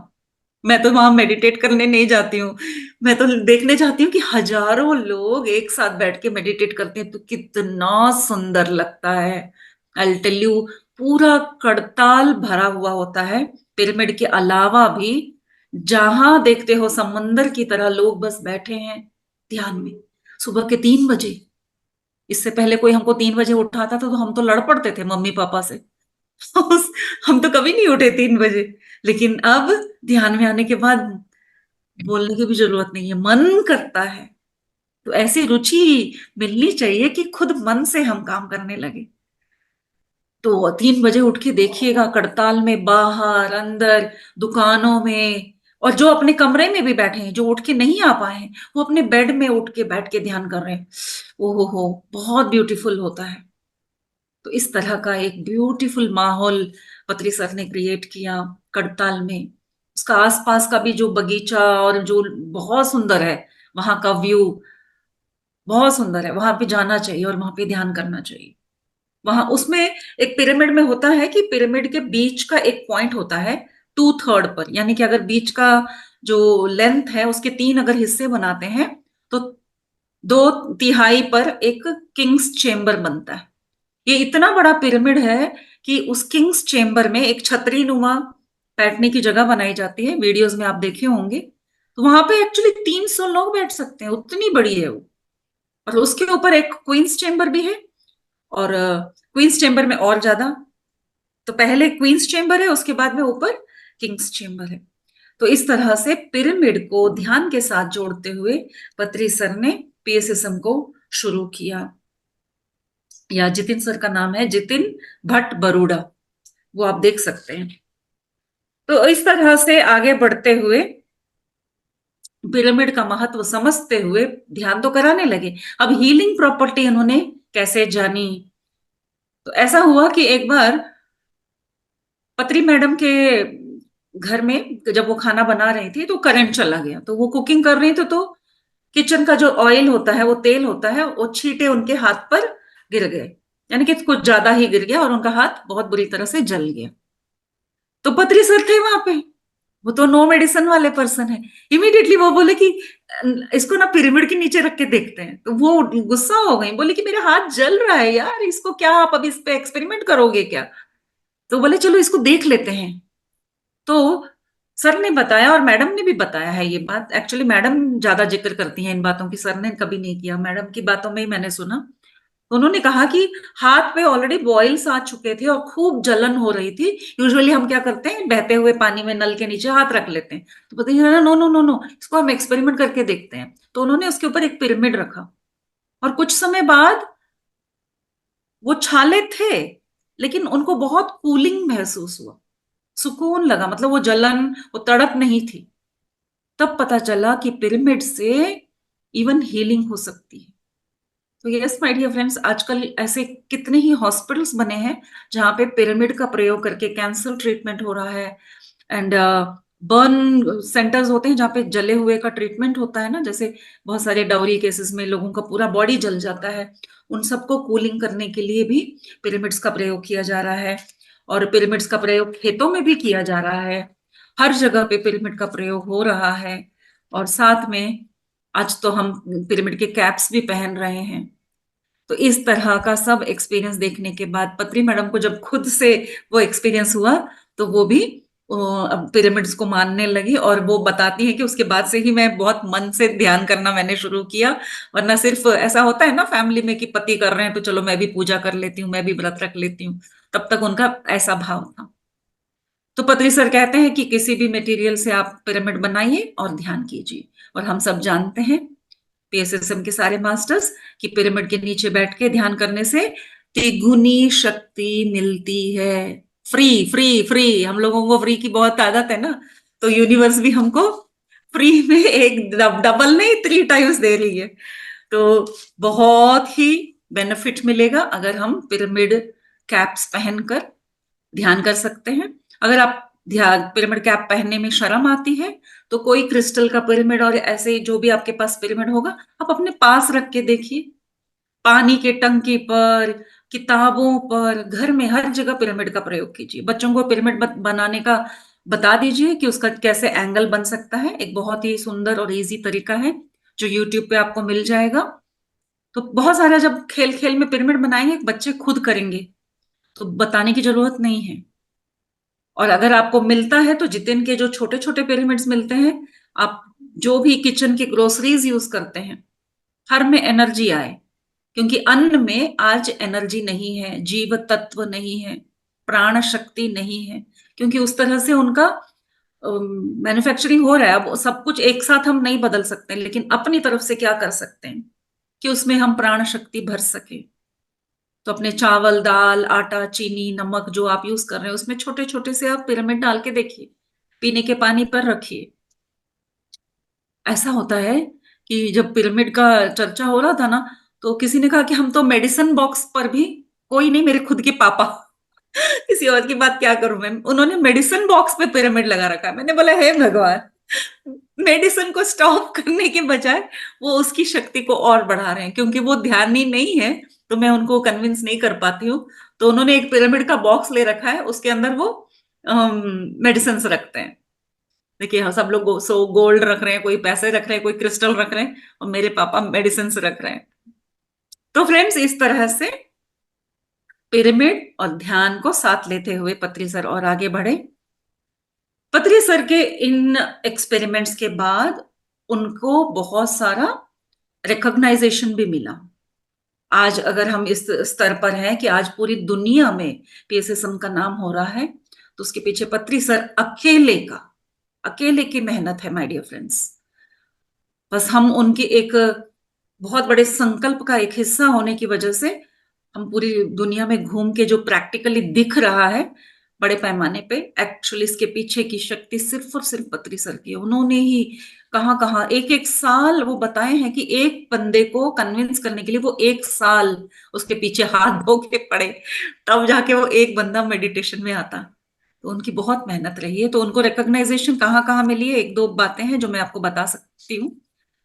मैं तो वहां मेडिटेट करने नहीं जाती हूँ, मैं तो देखने जाती हूँ कि हजारों लोग एक साथ बैठ के मेडिटेट करते हैं, तो कितना सुंदर लगता है। आई टेल यू, पूरा करताल भरा हुआ होता है। पिरामिड के अलावा भी जहां देखते हो समंदर की तरह लोग बस बैठे हैं ध्यान में, सुबह के 3 बजे। इससे पहले कोई हमको 3 बजे उठाता था तो हम तो लड़ पड़ते थे मम्मी पापा से। हम तो कभी नहीं उठे 3 बजे, लेकिन अब ध्यान में आने के बाद बोलने की भी जरूरत नहीं है, मन करता है। तो ऐसी रुचि मिलनी चाहिए कि खुद मन से हम काम करने लगे। तो 3 बजे उठ के देखिएगा, करताल में बाहर अंदर दुकानों में, और जो अपने कमरे में भी बैठे हैं, जो उठ के नहीं आ पाए हैं, वो अपने बेड में उठ के बैठ के ध्यान कर रहे हैं। ओहो हो, बहुत ब्यूटीफुल होता है। तो इस तरह का एक ब्यूटीफुल माहौल पत्री सर ने क्रिएट किया करताल में। उसका आसपास का भी जो बगीचा और जो बहुत सुंदर है, वहां का व्यू बहुत सुंदर है। वहां पे जाना चाहिए और वहां पे ध्यान करना चाहिए। वहां उसमें एक पिरामिड में होता है कि पिरामिड के बीच का एक पॉइंट होता है 2/3 पर, यानी कि अगर बीच का जो लेंथ है उसके 3 अगर हिस्से बनाते हैं तो 2/3 पर एक किंग्स चेम्बर बनता है। ये इतना बड़ा पिरामिड है कि उस किंग्स चेम्बर में एक छतरी नुमा बैठने की जगह बनाई जाती है, वीडियोस में आप देखे होंगे। तो वहां पे एक्चुअली 300 लोग बैठ सकते हैं, उतनी बड़ी है वो। और उसके ऊपर एक क्वींस चेम्बर भी है, और क्वींस चेम्बर में और ज्यादा। तो पहले क्वींस चेम्बर है, उसके बाद में ऊपर किंग्स चेम्बर है। तो इस तरह से पिरामिड को ध्यान के साथ जोड़ते हुए पत्री सर ने पीएसएसएम को शुरू किया। या जितिन सर का नाम है जितिन भट्ट बरूडा, वो आप देख सकते हैं। तो इस तरह से आगे बढ़ते हुए पिरामिड का महत्व समझते हुए ध्यान तो कराने लगे। अब हीलिंग प्रॉपर्टी उन्होंने कैसे जानी? तो ऐसा हुआ कि एक बार पत्री मैडम के घर में जब वो खाना बना रही थी तो करंट चला गया। तो वो कुकिंग कर रही थी, तो किचन का जो ऑयल होता है, वो तेल होता है, वो छींटे उनके हाथ पर गिर गए, यानी कि कुछ ज्यादा ही गिर गया और उनका हाथ बहुत बुरी तरह से जल गया। तो पत्री सर थे वहां पे, वो तो नो मेडिसिन वाले पर्सन है। इमीडिएटली वो बोले कि इसको ना पिरामिड के नीचे रख के देखते हैं। तो वो गुस्सा हो गई, बोले कि मेरा हाथ जल रहा है यार, इसको क्या आप अभी इस पे एक्सपेरिमेंट करोगे क्या? तो बोले चलो इसको देख लेते हैं। तो सर ने बताया और मैडम ने भी बताया है ये बात। एक्चुअली मैडम ज्यादा जिक्र करती हैं इन बातों की, सर ने कभी नहीं किया। मैडम की बातों में ही मैंने सुना। उन्होंने कहा कि हाथ पे ऑलरेडी बॉइल्स आ चुके थे और खूब जलन हो रही थी। यूजुअली हम क्या करते हैं, बहते हुए पानी में नल के नीचे हाथ रख लेते हैं। तो पता नहीं, नो नो नो नो, इसको हम एक्सपेरिमेंट करके देखते हैं। तो उन्होंने उसके ऊपर एक पिरामिड रखा और कुछ समय बाद वो छाले थे, लेकिन उनको बहुत कूलिंग महसूस हुआ, सुकून लगा, मतलब वो जलन, वो तड़प नहीं थी। तब पता चला कि पिरामिड से इवन हीलिंग हो सकती है। तो यस माय डियर फ्रेंड्स, आजकल ऐसे कितने ही हॉस्पिटल्स बने हैं जहां पे पिरामिड का प्रयोग करके कैंसर ट्रीटमेंट हो रहा है। एंड बर्न सेंटर्स होते हैं जहाँ पे जले हुए का ट्रीटमेंट होता है ना, जैसे बहुत सारे डाउरी केसेस में लोगों का पूरा बॉडी जल जाता है। उन सबको कूलिंग करने के लिए भी पिरामिड्स का प्रयोग किया जा रहा है। और पिरामिड्स का प्रयोग खेतों में भी किया जा रहा है। हर जगह पे पिरामिड का प्रयोग हो रहा है। और साथ में आज तो हम पिरामिड के कैप्स भी पहन रहे हैं। तो इस तरह का सब एक्सपीरियंस देखने के बाद पत्री मैडम को जब खुद से वो एक्सपीरियंस हुआ, तो वो भी पिरामिड्स को मानने लगी। और वो बताती है कि उसके बाद से ही मैं बहुत मन से ध्यान करना मैंने शुरू किया। वरना सिर्फ ऐसा होता है ना फैमिली में कि पति कर रहे हैं तो चलो मैं भी पूजा कर लेती हूँ, मैं भी व्रत रख लेती हूँ। तब तक उनका ऐसा भाव था। तो पत्री सर कहते हैं कि किसी भी मटेरियल से आप पिरामिड बनाइए और ध्यान कीजिए। और हम सब जानते हैं, पीएसएसएम के सारे मास्टर्स, कि पिरामिड के नीचे बैठ के ध्यान करने से तिगुनी शक्ति मिलती है। फ्री फ्री फ्री, हम लोगों को फ्री की बहुत आदत है ना, तो यूनिवर्स भी हमको फ्री में एक डबल नहीं 3 टाइम्स दे रही है। तो बहुत ही बेनिफिट मिलेगा अगर हम पिरामिड कैप्स पहनकर ध्यान कर सकते हैं। अगर आप ध्यान पिरामिड कैप पहनने में शर्म आती है तो कोई क्रिस्टल का पिरामिड और ऐसे जो भी आपके पास पिरामिड होगा, आप अपने पास रख के देखिए। पानी के टंकी पर, किताबों पर, घर में हर जगह पिरामिड का प्रयोग कीजिए। बच्चों को पिरामिड बनाने का बता दीजिए कि उसका कैसे एंगल बन सकता है। एक बहुत ही सुंदर और इजी तरीका है जो यूट्यूब पे आपको मिल जाएगा। तो बहुत सारा, जब खेल खेल में पिरामिड बनाएंगे बच्चे खुद करेंगे, तो बताने की जरूरत नहीं है। और अगर आपको मिलता है तो जितिन के जो छोटे छोटे पिरामिड्स मिलते हैं, आप जो भी किचन की ग्रोसरीज यूज करते हैं, हर में एनर्जी आए। क्योंकि अन्न में आज एनर्जी नहीं है, जीव तत्व नहीं है, प्राण शक्ति नहीं है। क्योंकि उस तरह से उनका मैन्युफैक्चरिंग हो रहा है। अब सब कुछ एक साथ हम नहीं बदल सकते, लेकिन अपनी तरफ से क्या कर सकते हैं कि उसमें हम प्राण शक्ति भर सके। तो अपने चावल, दाल, आटा, चीनी, नमक जो आप यूज कर रहे हैं, उसमें छोटे छोटे से आप पिरामिड डाल के देखिए, पीने के पानी पर रखिए। ऐसा होता है कि जब पिरामिड का चर्चा हो रहा था ना, तो किसी ने कहा कि हम तो मेडिसिन बॉक्स पर भी, कोई नहीं, मेरे खुद के पापा किसी और की बात क्या करूं मैं, उन्होंने मेडिसिन बॉक्स पे पिरामिड लगा रखा है। मैंने बोला हे भगवान, मेडिसिन को स्टॉप करने के बजाय वो उसकी शक्ति को और बढ़ा रहे हैं। क्योंकि वो ध्यानी नहीं है तो मैं उनको कन्विंस नहीं कर पाती हूँ। तो उन्होंने एक पिरामिड का बॉक्स ले रखा है, उसके अंदर वो मेडिसिन रखते हैं। देखिए हाँ, सब लोग सो गोल्ड रख रहे हैं, कोई पैसे रख रहे हैं, कोई क्रिस्टल रख रहे हैं, और मेरे पापा मेडिसिन रख रहे हैं। तो फ्रेंड्स, इस तरह से पिरामिड और ध्यान को साथ लेते हुए पत्री सर और आगे बढ़े। पत्री सर के इन एक्सपेरिमेंट्स के बाद उनको बहुत सारा रिकॉग्नाइजेशन भी मिला। आज अगर हम इस स्तर पर हैं कि आज पूरी दुनिया में पीएसएसएम का नाम हो रहा है, तो उसके पीछे पत्री सर अकेले की मेहनत है माय डियर फ्रेंड्स। बस हम उनके एक बहुत बड़े संकल्प का एक हिस्सा होने की वजह से हम पूरी दुनिया में घूम के जो प्रैक्टिकली दिख रहा है बड़े पैमाने पे, एक्चुअली इसके पीछे की शक्ति सिर्फ और सिर्फ पत्री सर की है। उन्होंने ही कहाँ कहाँ एक एक साल वो बताए हैं कि एक बंदे को कन्विंस करने के लिए वो एक साल उसके पीछे हाथ धो के पड़े, तब जाके वो एक बंदा मेडिटेशन में आता। तो उनकी बहुत मेहनत रही है। तो उनको रिकॉग्नाइजेशन कहाँ कहाँ मिली है, एक दो बातें हैं जो मैं आपको बता सकती हूँ,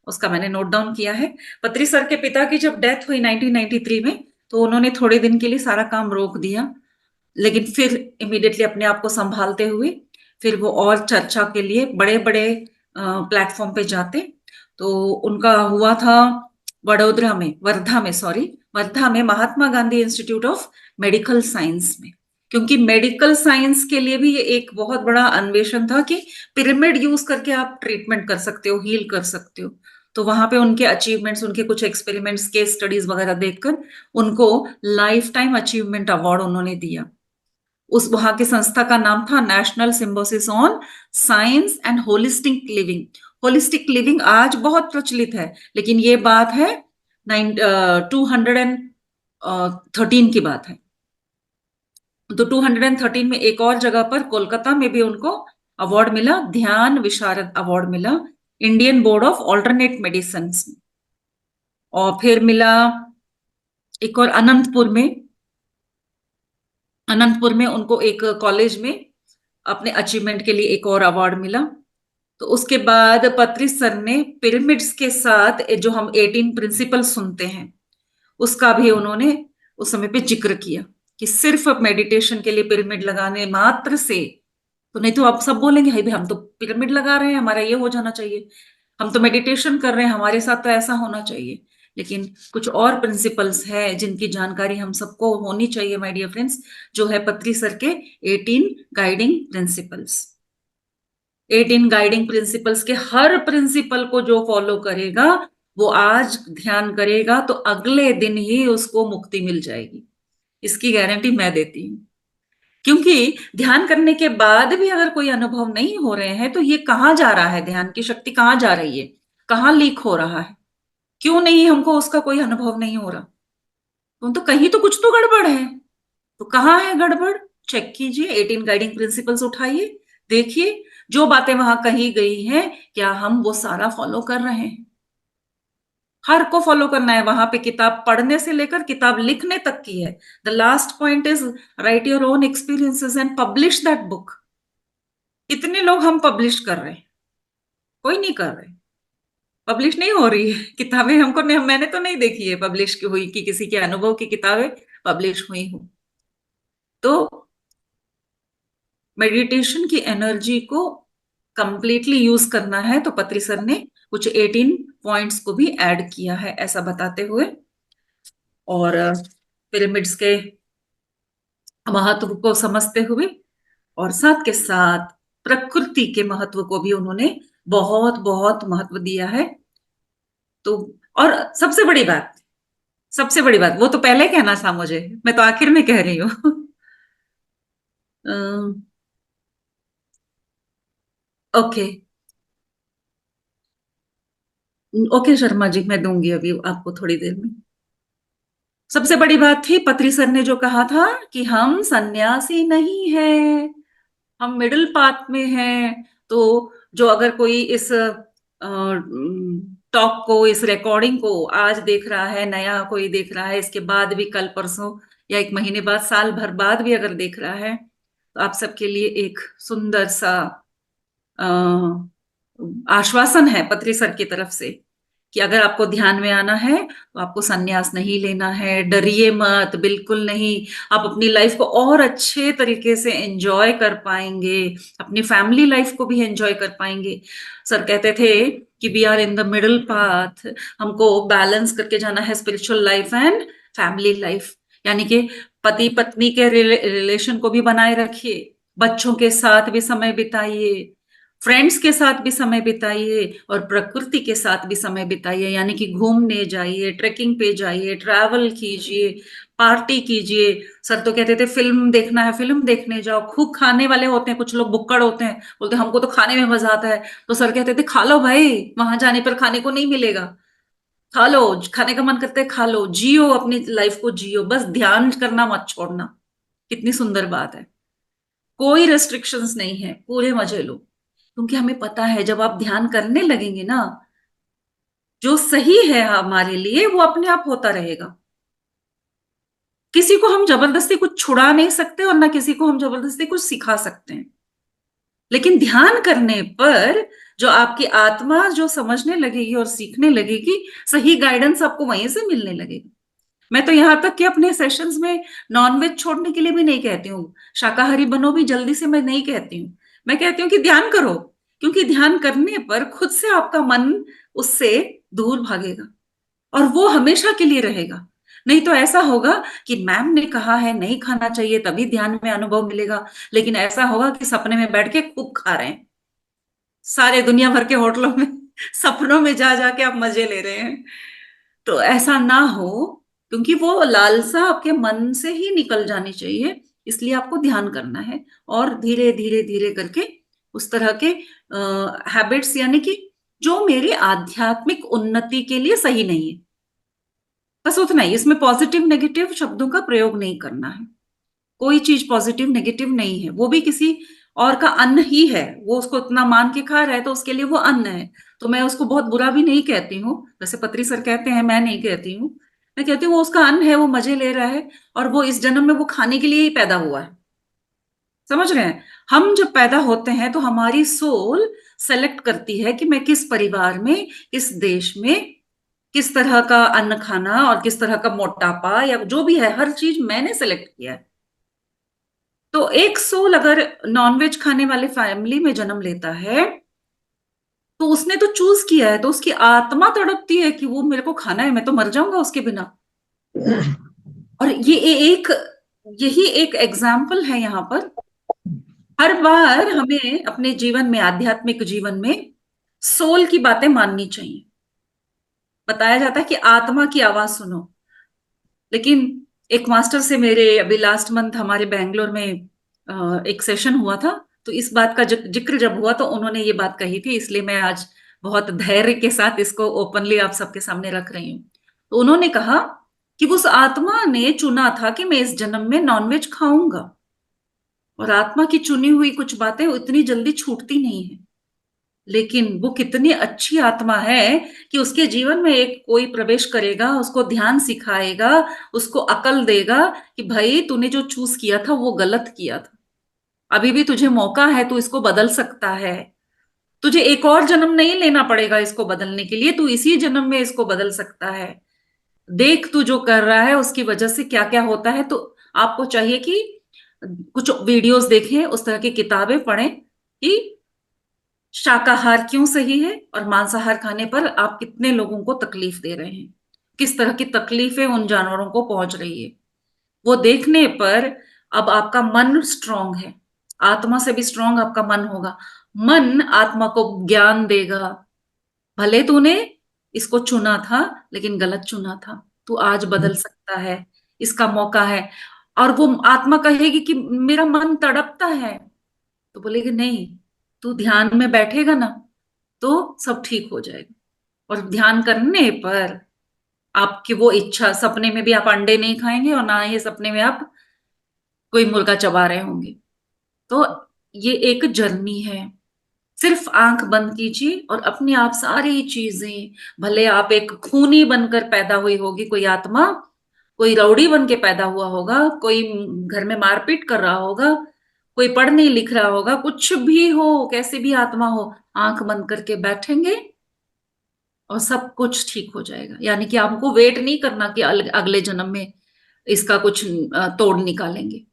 उसका मैंने नोट डाउन किया है। पत्री सर के पिता की जब डेथ हुई 1993 में, तो उन्होंने थोड़े दिन के लिए सारा काम रोक दिया, लेकिन फिर इमीडिएटली अपने आप को संभालते हुए फिर वो और चर्चा के लिए बड़े बड़े प्लेटफॉर्म पे जाते। तो उनका हुआ था वर्धा में Mahatma Gandhi institute of medical science में, क्योंकि मेडिकल साइंस के लिए भी ये एक बहुत बड़ा अन्वेषण था कि पिरामिड यूज करके आप ट्रीटमेंट कर सकते हो, हील कर सकते हो। तो वहां पे उनके अचीवमेंट्स, उनके कुछ एक्सपेरिमेंट्स, केस स्टडीज वगैरह देखकर उनको लाइफ टाइम अचीवमेंट अवार्ड उन्होंने दिया। उस वहां की संस्था का नाम था national Symbiosis on science and holistic living. Holistic living आज बहुत प्रचलित है, लेकिन ये बात है 213 की बात है। तो 213 में एक और जगह पर कोलकाता में भी उनको अवार्ड मिला, ध्यान विशारद अवार्ड मिला Indian board of alternate medicine. और फिर मिला एक और अनंतपुर में उनको एक कॉलेज में अपने अचीवमेंट के लिए एक और अवार्ड मिला। तो उसके बाद पत्री सर ने पिरामिड्स के साथ जो हम 18 प्रिंसिपल सुनते हैं, उसका भी उन्होंने उस समय पे जिक्र किया कि सिर्फ मेडिटेशन के लिए पिरामिड लगाने मात्र से तो नहीं, तो आप सब बोलेंगे भाई हम तो पिरामिड लगा रहे हैं, हमारा ये हो जाना चाहिए, हम तो मेडिटेशन कर रहे हैं, हमारे साथ तो ऐसा होना चाहिए। लेकिन कुछ और प्रिंसिपल्स हैं जिनकी जानकारी हम सबको होनी चाहिए माय डियर फ्रेंड्स, जो है पत्री सर के 18 गाइडिंग प्रिंसिपल्स। 18 गाइडिंग प्रिंसिपल्स के हर प्रिंसिपल को जो फॉलो करेगा, वो आज ध्यान करेगा तो अगले दिन ही उसको मुक्ति मिल जाएगी, इसकी गारंटी मैं देती हूँ। क्योंकि ध्यान करने के बाद भी अगर कोई अनुभव नहीं हो रहे हैं, तो ये कहाँ जा रहा है, ध्यान की शक्ति कहाँ जा रही है, कहाँ लीक हो रहा है, क्यों नहीं हमको उसका कोई अनुभव नहीं हो रहा? तो कहीं तो कुछ तो गड़बड़ है। तो कहाँ है गड़बड़, चेक कीजिए, 18 गाइडिंग प्रिंसिपल्स उठाइए, देखिए जो बातें वहां कही गई हैं क्या हम वो सारा फॉलो कर रहे हैं। हर को फॉलो करना है, वहां पे किताब पढ़ने से लेकर किताब लिखने तक की है। The last point is right your own experiences and publish that book. कितने लोग हम पब्लिश कर रहे हैं? कोई नहीं कर रहे, पब्लिश नहीं हो रही है किताबें, हमको नहीं, मैंने तो नहीं देखी है पब्लिश की हुई कि किसी के अनुभव की किताबें पब्लिश हुई हो। तो मेडिटेशन की एनर्जी को कंप्लीटली यूज करना है, तो पत्री सर ने कुछ 18 पॉइंट्स को भी ऐड किया है ऐसा बताते हुए, और पिरामिड्स के महत्व को समझते हुए और साथ के साथ प्रकृति के महत्व को भी उन्होंने बहुत बहुत महत्व दिया है। तो और सबसे बड़ी बात वो तो पहले कहना था मुझे, मैं तो आखिर में कह रही हूँ ओके ओके शर्मा जी, मैं दूंगी अभी आपको थोड़ी देर में। सबसे बड़ी बात थी पत्री सर ने जो कहा था कि हम सन्यासी नहीं हैं, हम मिडिल पाथ में हैं। तो जो अगर कोई इस टॉक को, इस रिकॉर्डिंग को आज देख रहा है, नया कोई देख रहा है, इसके बाद भी कल परसों या एक महीने बाद, साल भर बाद भी अगर देख रहा है, तो आप सबके लिए एक सुंदर सा आश्वासन है पत्री सर की तरफ से कि अगर आपको ध्यान में आना है तो आपको संन्यास नहीं लेना है, डरिए मत, बिल्कुल नहीं। आप अपनी लाइफ को और अच्छे तरीके से एंजॉय कर पाएंगे, अपनी फैमिली लाइफ को भी एंजॉय कर पाएंगे। सर कहते थे कि we are in the middle path, हमको बैलेंस करके जाना है spiritual life and family life, यानी कि पति पत्नी के रिलेशन को भी बनाए रखिए, बच्चों के साथ भी समय बिताइए, फ्रेंड्स के साथ भी समय बिताइए और प्रकृति के साथ भी समय बिताइए, यानी कि घूमने जाइए, ट्रेकिंग पे जाइए, ट्रैवल कीजिए, पार्टी कीजिए। सर तो कहते थे फिल्म देखना है फिल्म देखने जाओ। खूब खाने वाले होते हैं, कुछ लोग बुक्कड़ होते हैं, बोलते हैं हमको तो खाने में मजा आता है। तो सर कहते थे खा लो भाई, वहां जाने पर खाने को नहीं मिलेगा, खा लो, खाने का मन करता है खा लो, जियो अपनी लाइफ को जियो, बस ध्यान करना मत छोड़ना। कितनी सुंदर बात है, कोई रेस्ट्रिक्शंस नहीं है, पूरे मजे लो। क्योंकि हमें पता है जब आप ध्यान करने लगेंगे ना, जो सही है हमारे लिए वो अपने आप होता रहेगा। किसी को हम जबरदस्ती कुछ छुड़ा नहीं सकते और ना किसी को हम जबरदस्ती कुछ सिखा सकते हैं। लेकिन ध्यान करने पर जो आपकी आत्मा जो समझने लगेगी और सीखने लगेगी, सही गाइडेंस आपको वहीं से मिलने लगेगा। मैं तो यहां तक कि अपने सेशंस में नॉनवेज छोड़ने के लिए भी नहीं कहती हूँ, शाकाहारी बनो भी जल्दी से मैं नहीं कहती हूँ। मैं कहती हूँ कि ध्यान करो, क्योंकि ध्यान करने पर खुद से आपका मन उससे दूर भागेगा और वो हमेशा के लिए रहेगा। नहीं तो ऐसा होगा कि मैम ने कहा है नहीं खाना चाहिए तभी ध्यान में अनुभव मिलेगा, लेकिन ऐसा होगा कि सपने में बैठ के खूब खा रहे हैं, सारे दुनिया भर के होटलों में सपनों में जा जाके आप मजे ले रहे हैं। तो ऐसा ना हो, क्योंकि वो लालसा आपके मन से ही निकल जानी चाहिए, इसलिए आपको ध्यान करना है और धीरे धीरे धीरे करके उस तरह के हैबिट्स, यानी कि जो मेरी आध्यात्मिक उन्नति के लिए सही नहीं है, बस उतना ही। इसमें पॉजिटिव नेगेटिव शब्दों का प्रयोग नहीं करना है। कोई चीज पॉजिटिव नेगेटिव नहीं है, वो भी किसी और का अन्न ही है, वो उसको इतना मान के खा रहा है तो उसके लिए वो अन्न है। तो मैं उसको बहुत बुरा भी नहीं कहती हूँ, जैसे पत्री सर कहते हैं, मैं नहीं कहती हूँ। मैं कहती हूँ वो उसका अन्न है, वो मजे ले रहा है और वो इस जन्म में वो खाने के लिए ही पैदा हुआ है। समझ रहे हैं? हम जब पैदा होते हैं तो हमारी सोल सेलेक्ट करती है कि मैं किस परिवार में, किस देश में, किस तरह का अन्न खाना और किस तरह का मोटापा या जो भी है, हर चीज मैंने सेलेक्ट किया है। तो एक सोल अगर नॉनवेज खाने वाले फैमिली में जन्म लेता है तो उसने तो चूज किया है, तो उसकी आत्मा तड़पती है कि वो मेरे को खाना है, मैं तो मर जाऊंगा उसके बिना। और ये एक यही एक एग्जाम्पल है यहाँ पर। हर बार हमें अपने जीवन में, आध्यात्मिक जीवन में सोल की बातें माननी चाहिए। बताया जाता है कि आत्मा की आवाज सुनो, लेकिन एक मास्टर से मेरे अभी लास्ट मंथ हमारे बैंगलोर में एक सेशन हुआ था, तो इस बात का जिक्र जब हुआ तो उन्होंने ये बात कही थी, इसलिए मैं आज बहुत धैर्य के साथ इसको ओपनली आप सबके सामने रख रही हूँ। तो उन्होंने कहा कि उस आत्मा ने चुना था कि मैं इस जन्म में नॉनवेज खाऊंगा, और आत्मा की चुनी हुई कुछ बातें उतनी जल्दी छूटती नहीं है। लेकिन वो कितनी अच्छी आत्मा है कि उसके जीवन में एक कोई प्रवेश करेगा, उसको ध्यान सिखाएगा, उसको अकल देगा कि भाई तूने जो चूज किया था वो गलत किया था, अभी भी तुझे मौका है, तू इसको बदल सकता है, तुझे एक और जन्म नहीं लेना पड़ेगा इसको बदलने के लिए, तू इसी जन्म में इसको बदल सकता है। देख तू जो कर रहा है उसकी वजह से क्या क्या होता है। तो आपको चाहिए कि कुछ वीडियोस देखें, उस तरह की किताबें पढ़ें कि शाकाहार क्यों सही है और मांसाहार खाने पर आप कितने लोगों को तकलीफ दे रहे हैं, किस तरह की तकलीफें उन जानवरों को पहुंच रही है। वो देखने पर अब आपका मन स्ट्रांग है, आत्मा से भी स्ट्रांग आपका मन होगा। मन आत्मा को ज्ञान देगा, भले तूने इसको चुना था लेकिन गलत चुना था, तू आज बदल सकता है, इसका मौका है। और वो आत्मा कहेगी कि मेरा मन तड़पता है, तो बोलेगी नहीं, तू ध्यान में बैठेगा ना तो सब ठीक हो जाएगा। और ध्यान करने पर आपकी वो इच्छा, सपने में भी आप अंडे नहीं खाएंगे और ना ही सपने में आप कोई मुर्गा चबा रहे होंगे। तो ये एक जर्नी है। सिर्फ आंख बंद कीजिए और अपने आप सारी चीजें, भले आप एक खूनी बनकर पैदा हुई होगी कोई आत्मा, कोई रौडी बन के पैदा हुआ होगा, कोई घर में मारपीट कर रहा होगा, कोई पढ़ नहीं लिख रहा होगा, कुछ भी हो, कैसे भी आत्मा हो, आंख बंद करके बैठेंगे और सब कुछ ठीक हो जाएगा। यानी कि आपको वेट नहीं करना कि अगले जन्म में इसका कुछ तोड़ निकालेंगे।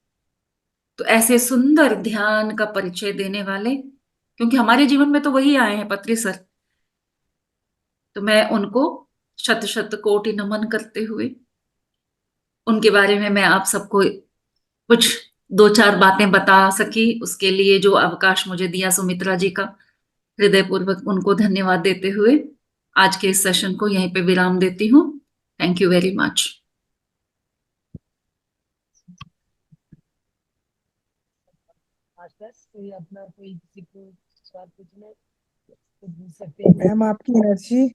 तो ऐसे सुंदर ध्यान का परिचय देने वाले, क्योंकि हमारे जीवन में तो वही आए हैं पत्री सर, तो मैं उनको शत शत कोटि नमन करते हुए उनके बारे में मैं आप सबको कुछ दो चार बातें बता सकी, उसके लिए जो अवकाश मुझे दिया सुमित्रा जी का हृदयपूर्वक उनको धन्यवाद देते हुए आज के इस सेशन को यहीं पे विराम देती हूँ। Thank you very much. कोई अपना कोई किसी को सवाल पूछना है तो पूछ सकते हैं। मैम आपकी एनर्जी।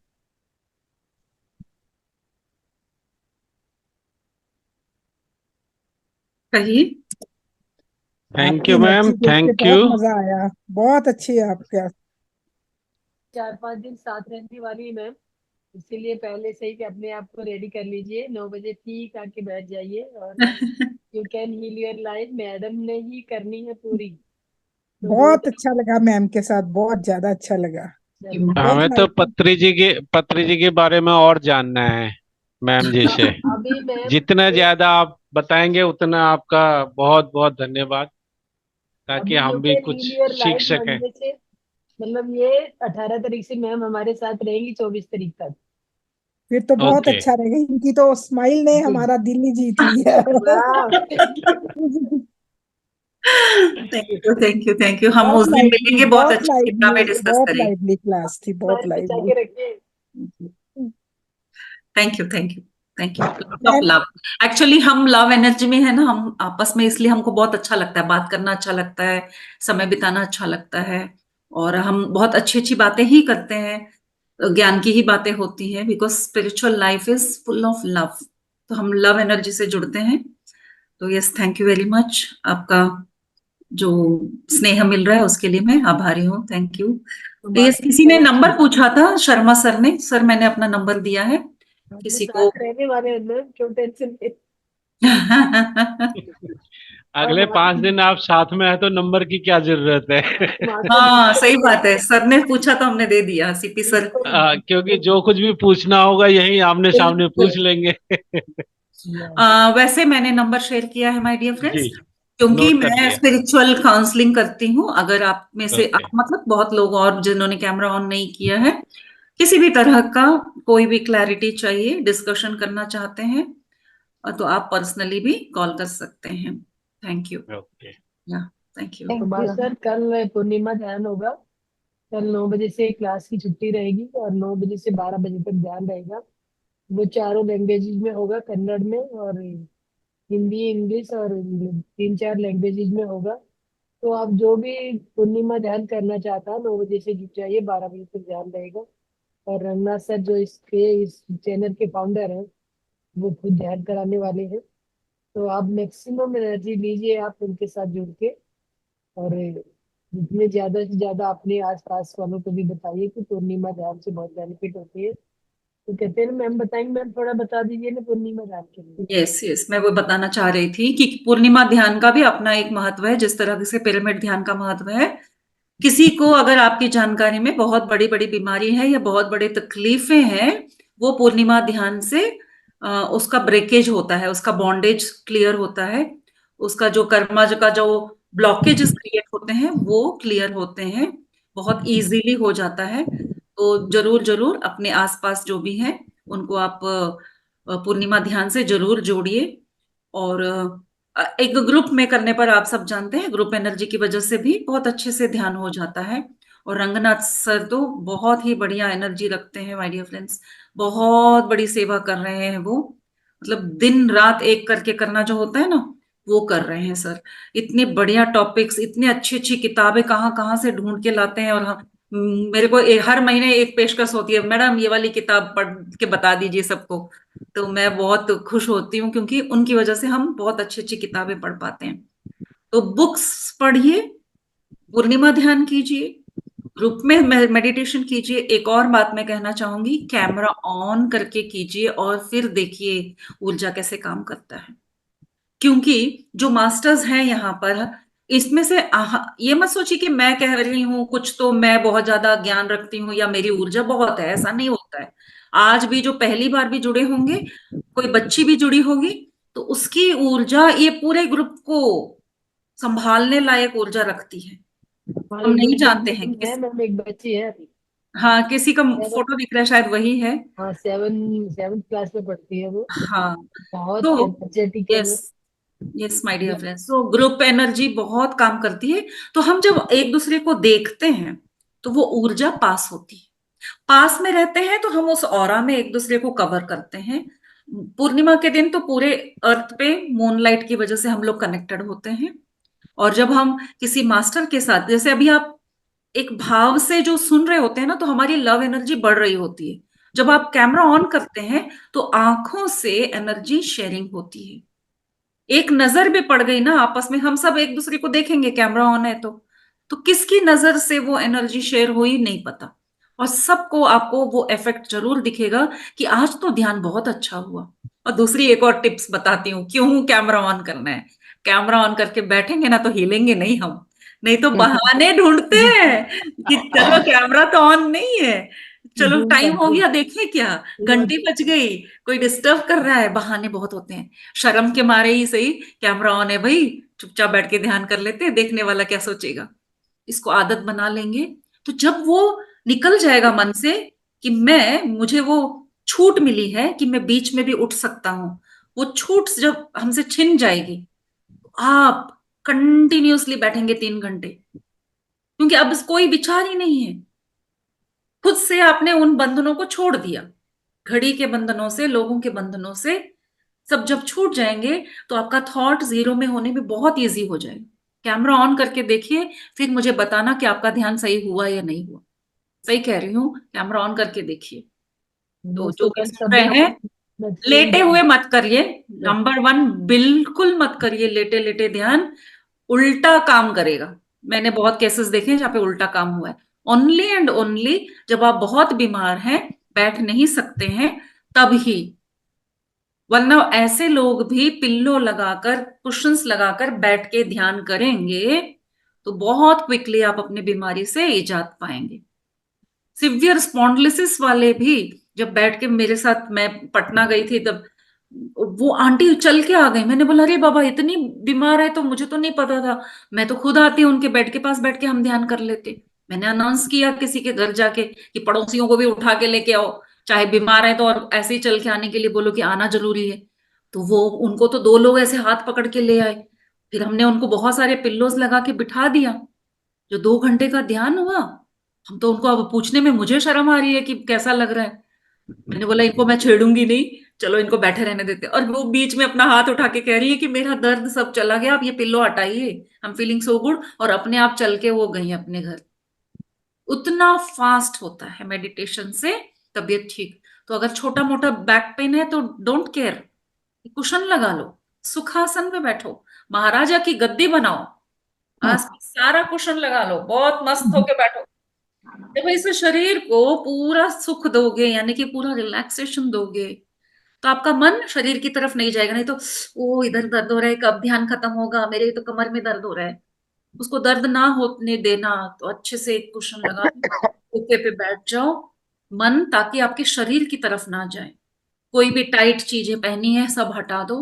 कहिए। थैंक आपकी यू मैम, एनर्जी देख के थैंक यू। बहुत मजा आया, बहुत अच्छी है आपका। 4-5 दिन साथ रहने वाली है मैम, इसीलिए पहले से ही कि अपने आप को रेडी कर लीजिए, 9 बजे ठीक आके बैठ जाइए और you can heal your life, madam ने ही करनी है पूरी। तो बहुत रोज अच्छा लगा मैम के साथ, बहुत ज्यादा अच्छा लगा। बहुत हमें तो नाइस। पत्री जी के बारे में और जानना है मैम जी से। अभी मैम जितना ज्यादा आप बताएंगे उतना आपका बहुत बहुत धन्यवाद, ताकि अभी यू हम भी कैन कुछ हील योर सीख लाइफ सकें। मंडे से, मतलब ये 18 तारीख से मैम हमारे साथ रहेंगी 24 तारीख तक। फिर तो बहुत ओके। अच्छा रहेगा, इनकी तो स्माइल ने हमारा दिल ही जीत लिया। वाह थैंक यू थैंक यू। हम उस दिन मिलेंगे, बहुत अच्छी किताबें डिस्कस बहुत करेंगे। लाइवली क्लास थी, बहुत स्माइल बचा लाइवली। के रखिए। Thank you thank you thank you. Of ma'am love, actually हम लव एनर्जी में है ना, हम आपस में, इसलिए हमको बहुत अच्छा लगता है, बात करना अच्छा लगता है, समय बिताना अच्छा लगता है, और हम बहुत अच्छी अच्छी बातें ही करते हैं, ज्ञान की ही बातें होती हैं, because spiritual life is full of love. तो हम लव एनर्जी से जुड़ते हैं। तो yes, thank you very much. आपका जो स्नेह मिल रहा है उसके लिए मैं आभारी हूँ। Thank you. ये बाकी किसी ने मैम नंबर पूछा था, शर्मा सर ने। सर मैंने अपना नंबर दिया है हम तो किसी को। साथ रहने वाले हैं मैम, क्यों टेंशन ले। और अगले 5 दिन आप साथ में है तो नंबर की क्या जरूरत है। मास्टर हाँ सही जी बात है, सर ने पूछा तो हमने दे दिया, सीपी सर। बिल्कुल क्योंकि जो कुछ भी पूछना होगा यही आमने सामने बिल्कुल। पूछ लेंगे। वैसे मैंने नंबर शेयर किया है माय डियर जी, फ्रेंड्स, क्योंकि नोट कर मैं लिया। स्पिरिचुअल काउंसलिंग करती हूँ। अगर आप में से ओके। आप मतलब बहुत लोग और जिन्होंने कैमरा ऑन नहीं किया है, किसी भी तरह का कोई भी क्लैरिटी चाहिए, डिस्कशन करना चाहते हैं, तो आप पर्सनली भी कॉल कर सकते हैं। Thank you. ओके। या thank you. Thank Kumar you. Sir, कल पूर्णिमा ध्यान होगा। कल 9 बजे से क्लास की छुट्टी रहेगी और 9 बजे से 12 बजे तक ध्यान रहेगा। वो चारों लैंग्वेजेज में होगा, कन्नड़ में और हिंदी, इंग्लिश और 3-4 लैंग्वेजेज में होगा। तो आप जो भी पूर्णिमा ध्यान करना चाहता है 9 बजे से जुट जाइए, 12 बजे तक ध्यान रहेगा। और रंगनाथ सर जो इस चैनल के फाउंडर हैं, वो खुद ध्यान कराने वाले हैं। तो आप मैक्सिमम एनर्जी लीजिए आप उनके साथ जुड़ के, और जितने ज्यादा से ज्यादा अपने आसपास वालों को भी बताइए कि पूर्णिमा ध्यान से बहुत बेनिफिट होती है। तो कहते हैं ना, मैम बताएंगे, मैम थोड़ा बता दीजिए ना पूर्णिमा ध्यान के लिए। यस यस, मैं वो बताना चाह रही थी कि पूर्णिमा ध्यान का भी अपना एक महत्व है, जिस तरह से पिरामिड ध्यान का महत्व है। किसी को अगर आपकी जानकारी में बहुत बड़ी बड़ी बीमारी है या बहुत बड़ी तकलीफें हैं, वो पूर्णिमा ध्यान से उसका ब्रेकेज होता है, उसका बॉन्डेज क्लियर होता है, उसका जो कर्मा का जो ब्लॉकेजेस क्रिएट होते हैं वो क्लियर होते हैं, बहुत इजीली हो जाता है। तो जरूर जरूर अपने आसपास जो भी हैं उनको आप पूर्णिमा ध्यान से जरूर जोड़िए। और एक ग्रुप में करने पर आप सब जानते हैं, ग्रुप एनर्जी की वजह से भी बहुत अच्छे से ध्यान हो जाता है। और रंगनाथ सर तो बहुत ही बढ़िया एनर्जी रखते हैं माय डियर फ्रेंड्स, बहुत बड़ी सेवा कर रहे हैं वो, मतलब दिन रात एक करके करना जो होता है ना, वो कर रहे हैं सर। इतने बढ़िया टॉपिक्स, इतनी अच्छी अच्छी किताबें कहाँ कहाँ से ढूंढ के लाते हैं। और हम मेरे को हर महीने एक पेशकश होती है, मैडम ये वाली किताब पढ़ के बता दीजिए सबको। तो मैं बहुत खुश होती हूँ, क्योंकि उनकी वजह से हम बहुत अच्छी अच्छी किताबें पढ़ पाते हैं। तो बुक्स पढ़िए, पूर्णिमा ध्यान कीजिए, ग्रुप में मेडिटेशन कीजिए। एक और बात मैं कहना चाहूंगी, कैमरा ऑन करके कीजिए और फिर देखिए ऊर्जा कैसे काम करता है। क्योंकि जो मास्टर्स हैं यहाँ पर, इसमें से ये मत सोचिए कि मैं कह रही हूँ कुछ तो मैं बहुत ज्यादा ज्ञान रखती हूँ या मेरी ऊर्जा बहुत है, ऐसा नहीं होता है। आज भी जो पहली बार भी जुड़े होंगे, कोई बच्ची भी जुड़ी होगी, तो उसकी ऊर्जा ये पूरे ग्रुप को संभालने लायक ऊर्जा रखती है। हम हमारे नहीं ग्रुप जानते में हैं है मैम एक बच्ची है अभी। हाँ, किसी का सेवन, फोटो दिख रहा है, शायद वही है। हाँ सेवन क्लास में पढ़ती है वो। हाँ, बहुत ही तो एनर्जेटिक है यस, वो। यस माय डियर फ्रेंड्स, तो ग्रुप एनर्जी बहुत काम करती है। तो हम जब एक दूसरे को देखते हैं तो वो ऊर्जा पास होती है। पास में रहते हैं तो हम उस ऑरा में एक दूसरे को कवर करते हैं। पूर्णिमा के दिन तो पूरे अर्थ पे मूनलाइट की वजह से हम लोग कनेक्टेड होते हैं। और जब हम किसी मास्टर के साथ, जैसे अभी आप एक भाव से जो सुन रहे होते हैं ना, तो हमारी लव एनर्जी बढ़ रही होती है। जब आप कैमरा ऑन करते हैं तो आंखों से एनर्जी शेयरिंग होती है। एक नजर भी पड़ गई ना आपस में, हम सब एक दूसरे को देखेंगे, कैमरा ऑन है तो किसकी नजर से वो एनर्जी शेयर हुई नहीं पता। और सबको आपको वो इफेक्ट जरूर दिखेगा कि आज तो ध्यान बहुत अच्छा हुआ। और दूसरी एक और टिप्स बताती हूँ क्यों कैमरा ऑन करना है। कैमरा ऑन करके बैठेंगे ना तो हिलेंगे नहीं हम, नहीं तो बहाने ढूंढते हैं कि चलो कैमरा तो ऑन नहीं है, चलो जूम टाइम हो करके गया देखें क्या, घंटी बज गई, कोई डिस्टर्ब कर रहा है, बहाने बहुत होते हैं। शर्म के मारे ही सही, कैमरा ऑन है भाई, चुपचाप बैठ के ध्यान कर लेते हैं, देखने वाला क्या सोचेगा। इसको आदत बना लेंगे तो जब वो निकल जाएगा मन से कि मुझे वो छूट मिली है कि मैं बीच में भी उठ सकता हूं, वो छूट जब हमसे छिन जाएगी तो आप कंटिन्यूअसली बैठेंगे 3 घंटे, क्योंकि अब कोई विचार ही नहीं है। खुद से आपने उन बंधनों को छोड़ दिया, घड़ी के बंधनों से, लोगों के बंधनों से। सब जब छूट जाएंगे तो आपका थॉट जीरो में होने में बहुत इजी हो जाएगा। कैमरा ऑन करके देखिए, फिर मुझे बताना कि आपका ध्यान सही हुआ या नहीं हुआ। सही कह रही हूँ, कैमरा ऑन करके देखिए। तो जो दोस्तों भी कल सुन रहे सभी हैं, सेम लेटे हुए ध्यान। मत करिए। नंबर 1, बिल्कुल मत करिए लेटे लेटे ध्यान, उल्टा काम करेगा। मैंने बहुत केसेस देखे हैं जहाँ पे उल्टा काम हुआ है। ओनली एंड ओनली जब आप बहुत बीमार हैं, बैठ नहीं सकते हैं, तब ही। वरना ऐसे लोग भी पिल्लो लगाकर, कुशन्स लगाकर बैठ के ध्यान करेंगे तो बहुत क्विकली आप अपनी बीमारी से इजात पाएंगे। सिवियर स्पॉन्डिलिसिस वाले भी जब बैठ के मेरे साथ, मैं पटना गई थी तब वो आंटी चल के आ गई। मैंने बोला अरे बाबा इतनी बीमार है तो मुझे तो नहीं पता था, मैं तो खुद आती उनके बेड के पास बैठ के हम ध्यान कर लेते। मैंने अनाउंस किया किसी के घर जाके कि पड़ोसियों को भी उठा के लेके आओ, चाहे बीमार है तो, और ऐसे ही चल के आने के लिए बोलो कि आना जरूरी है। तो वो उनको तो 2 लोग ऐसे हाथ पकड़ के ले आए। फिर हमने उनको बहुत सारे पिल्लोज लगा के बिठा दिया। जो 2 घंटे का ध्यान हुआ, हम तो उनको अब पूछने में मुझे शर्म आ रही है कि कैसा लग रहा है। मैंने बोला इनको मैं छेड़ूंगी नहीं, चलो इनको बैठे रहने देते। और वो बीच में अपना हाथ उठा के कह रही है कि मेरा दर्द सब चला गया, आप ये पिल्लो हटाइए, I am feeling so good. और अपने आप चल के वो गई अपने घर। उतना फास्ट होता है मेडिटेशन से तबीयत ठीक। तो अगर छोटा मोटा बैक पेन है तो डोंट केयर, कुशन लगा लो, सुखासन में बैठो, महाराजा की गद्दी बनाओ, आस सारा कुशन लगा लो, बहुत मस्त होके बैठो। जब इस शरीर को पूरा सुख दोगे, यानी कि पूरा रिलैक्सेशन दोगे, तो आपका मन शरीर की तरफ नहीं जाएगा। नहीं तो ओ इधर दर्द हो रहा है, कब ध्यान खत्म होगा, मेरे तो कमर में दर्द हो रहा है। उसको दर्द ना होने देना, तो अच्छे से एक कुशन लगा लो, सोफे पे बैठ जाओ, मन ताकि आपके शरीर की तरफ ना जाए। कोई भी टाइट चीजें पहनी है सब हटा दो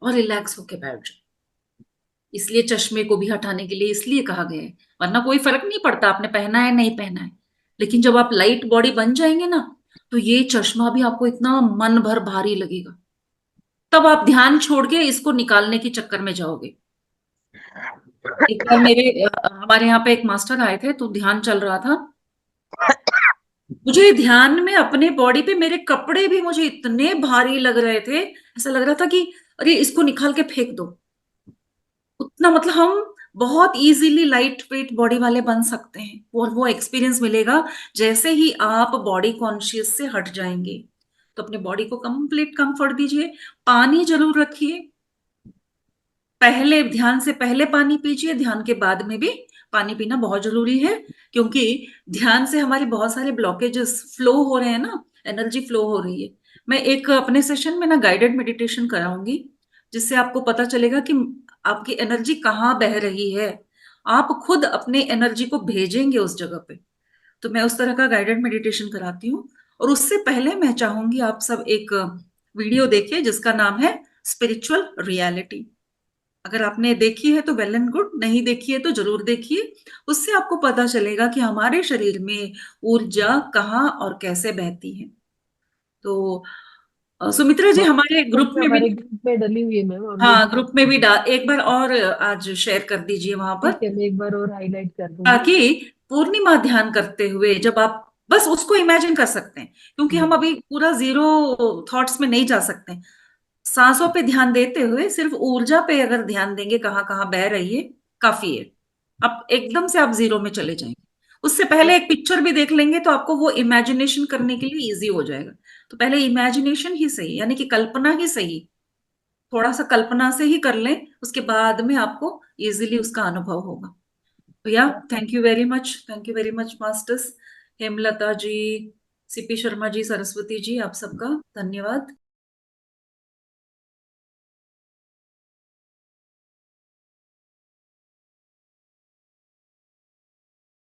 और रिलैक्स होके बैठ जाओ। इसलिए चश्मे को भी हटाने के लिए इसलिए कहा गया है, वरना कोई फर्क नहीं पड़ता आपने पहना है नहीं पहना है। लेकिन जब आप लाइट बॉडी बन जाएंगे ना, तो ये चश्मा भी आपको इतना मन भर भारी लगेगा, तब आप ध्यान छोड़ के इसको निकालने के चक्कर में जाओगे। एक बार हमारे यहाँ पे एक मास्टर आए थे, तो ध्यान चल रहा था। मुझे ध्यान में अपने बॉडी पे मेरे कपड़े भी मुझे इतने भारी लग रहे थे, ऐसा लग रहा था कि अरे इसको निकाल के फेंक दो। उतना मतलब हम बहुत इजीली लाइट वेट बॉडी वाले बन सकते हैं, और वो एक्सपीरियंस मिलेगा जैसे ही आप बॉडी कॉन्शियस से हट जाएंगे। तो अपने बॉडी को कंप्लीट कंफर्ट दीजिए। पानी जरूर रखिए, पहले ध्यान से पहले पानी पीजिए, ध्यान के बाद में भी पानी पीना बहुत जरूरी है। क्योंकि ध्यान से हमारे बहुत सारे ब्लॉकेजेस फ्लो हो रहे हैं ना, एनर्जी फ्लो हो रही है। मैं एक अपने सेशन में ना गाइडेड मेडिटेशन कराऊंगी, जिससे आपको पता चलेगा कि आपकी एनर्जी कहाँ बह रही है, आप खुद अपने एनर्जी को भेजेंगे उस जगह पे। तो मैं उस तरह का गाइडेड मेडिटेशन कराती हूँ। और उससे पहले मैं चाहूंगी आप सब एक वीडियो देखिए जिसका नाम है स्पिरिचुअल रियलिटी। अगर आपने देखी है तो वेल एंड गुड, नहीं देखी है तो जरूर देखिए। उससे आपको पता चलेगा कि हमारे शरीर में ऊर्जा कहाँ और कैसे बहती है। तो सुमित्रा जी, हमारे ग्रुप में भी, हमारे ग्रुप में डली हुई है मैम, हमने हाँ भी ग्रुप में भी एक बार और आज शेयर कर दीजिए वहां पर, ठीक है, मैं एक बार और हाईलाइट कर दूंगी। ताकि पूर्णिमा ध्यान करते हुए जब आप बस उसको इमेजिन कर सकते हैं, क्योंकि हम अभी पूरा जीरो थॉट्स में नहीं जा सकते। सांसों पे ध्यान देते हुए सिर्फ ऊर्जा पे अगर ध्यान देंगे कहाँ कहाँ बह रही है, काफी है। अब एकदम से आप जीरो में चले जाएंगे। उससे पहले एक पिक्चर भी देख लेंगे तो आपको वो इमेजिनेशन करने के लिए इजी हो जाएगा। तो पहले इमेजिनेशन ही सही, यानी कि कल्पना ही सही, थोड़ा सा कल्पना से ही कर लें, उसके बाद में आपको इजीली उसका अनुभव होगा। तो या thank you very much masters, Hemlata ji, CP Sharma ji, Saraswati ji, आप सबका धन्यवाद।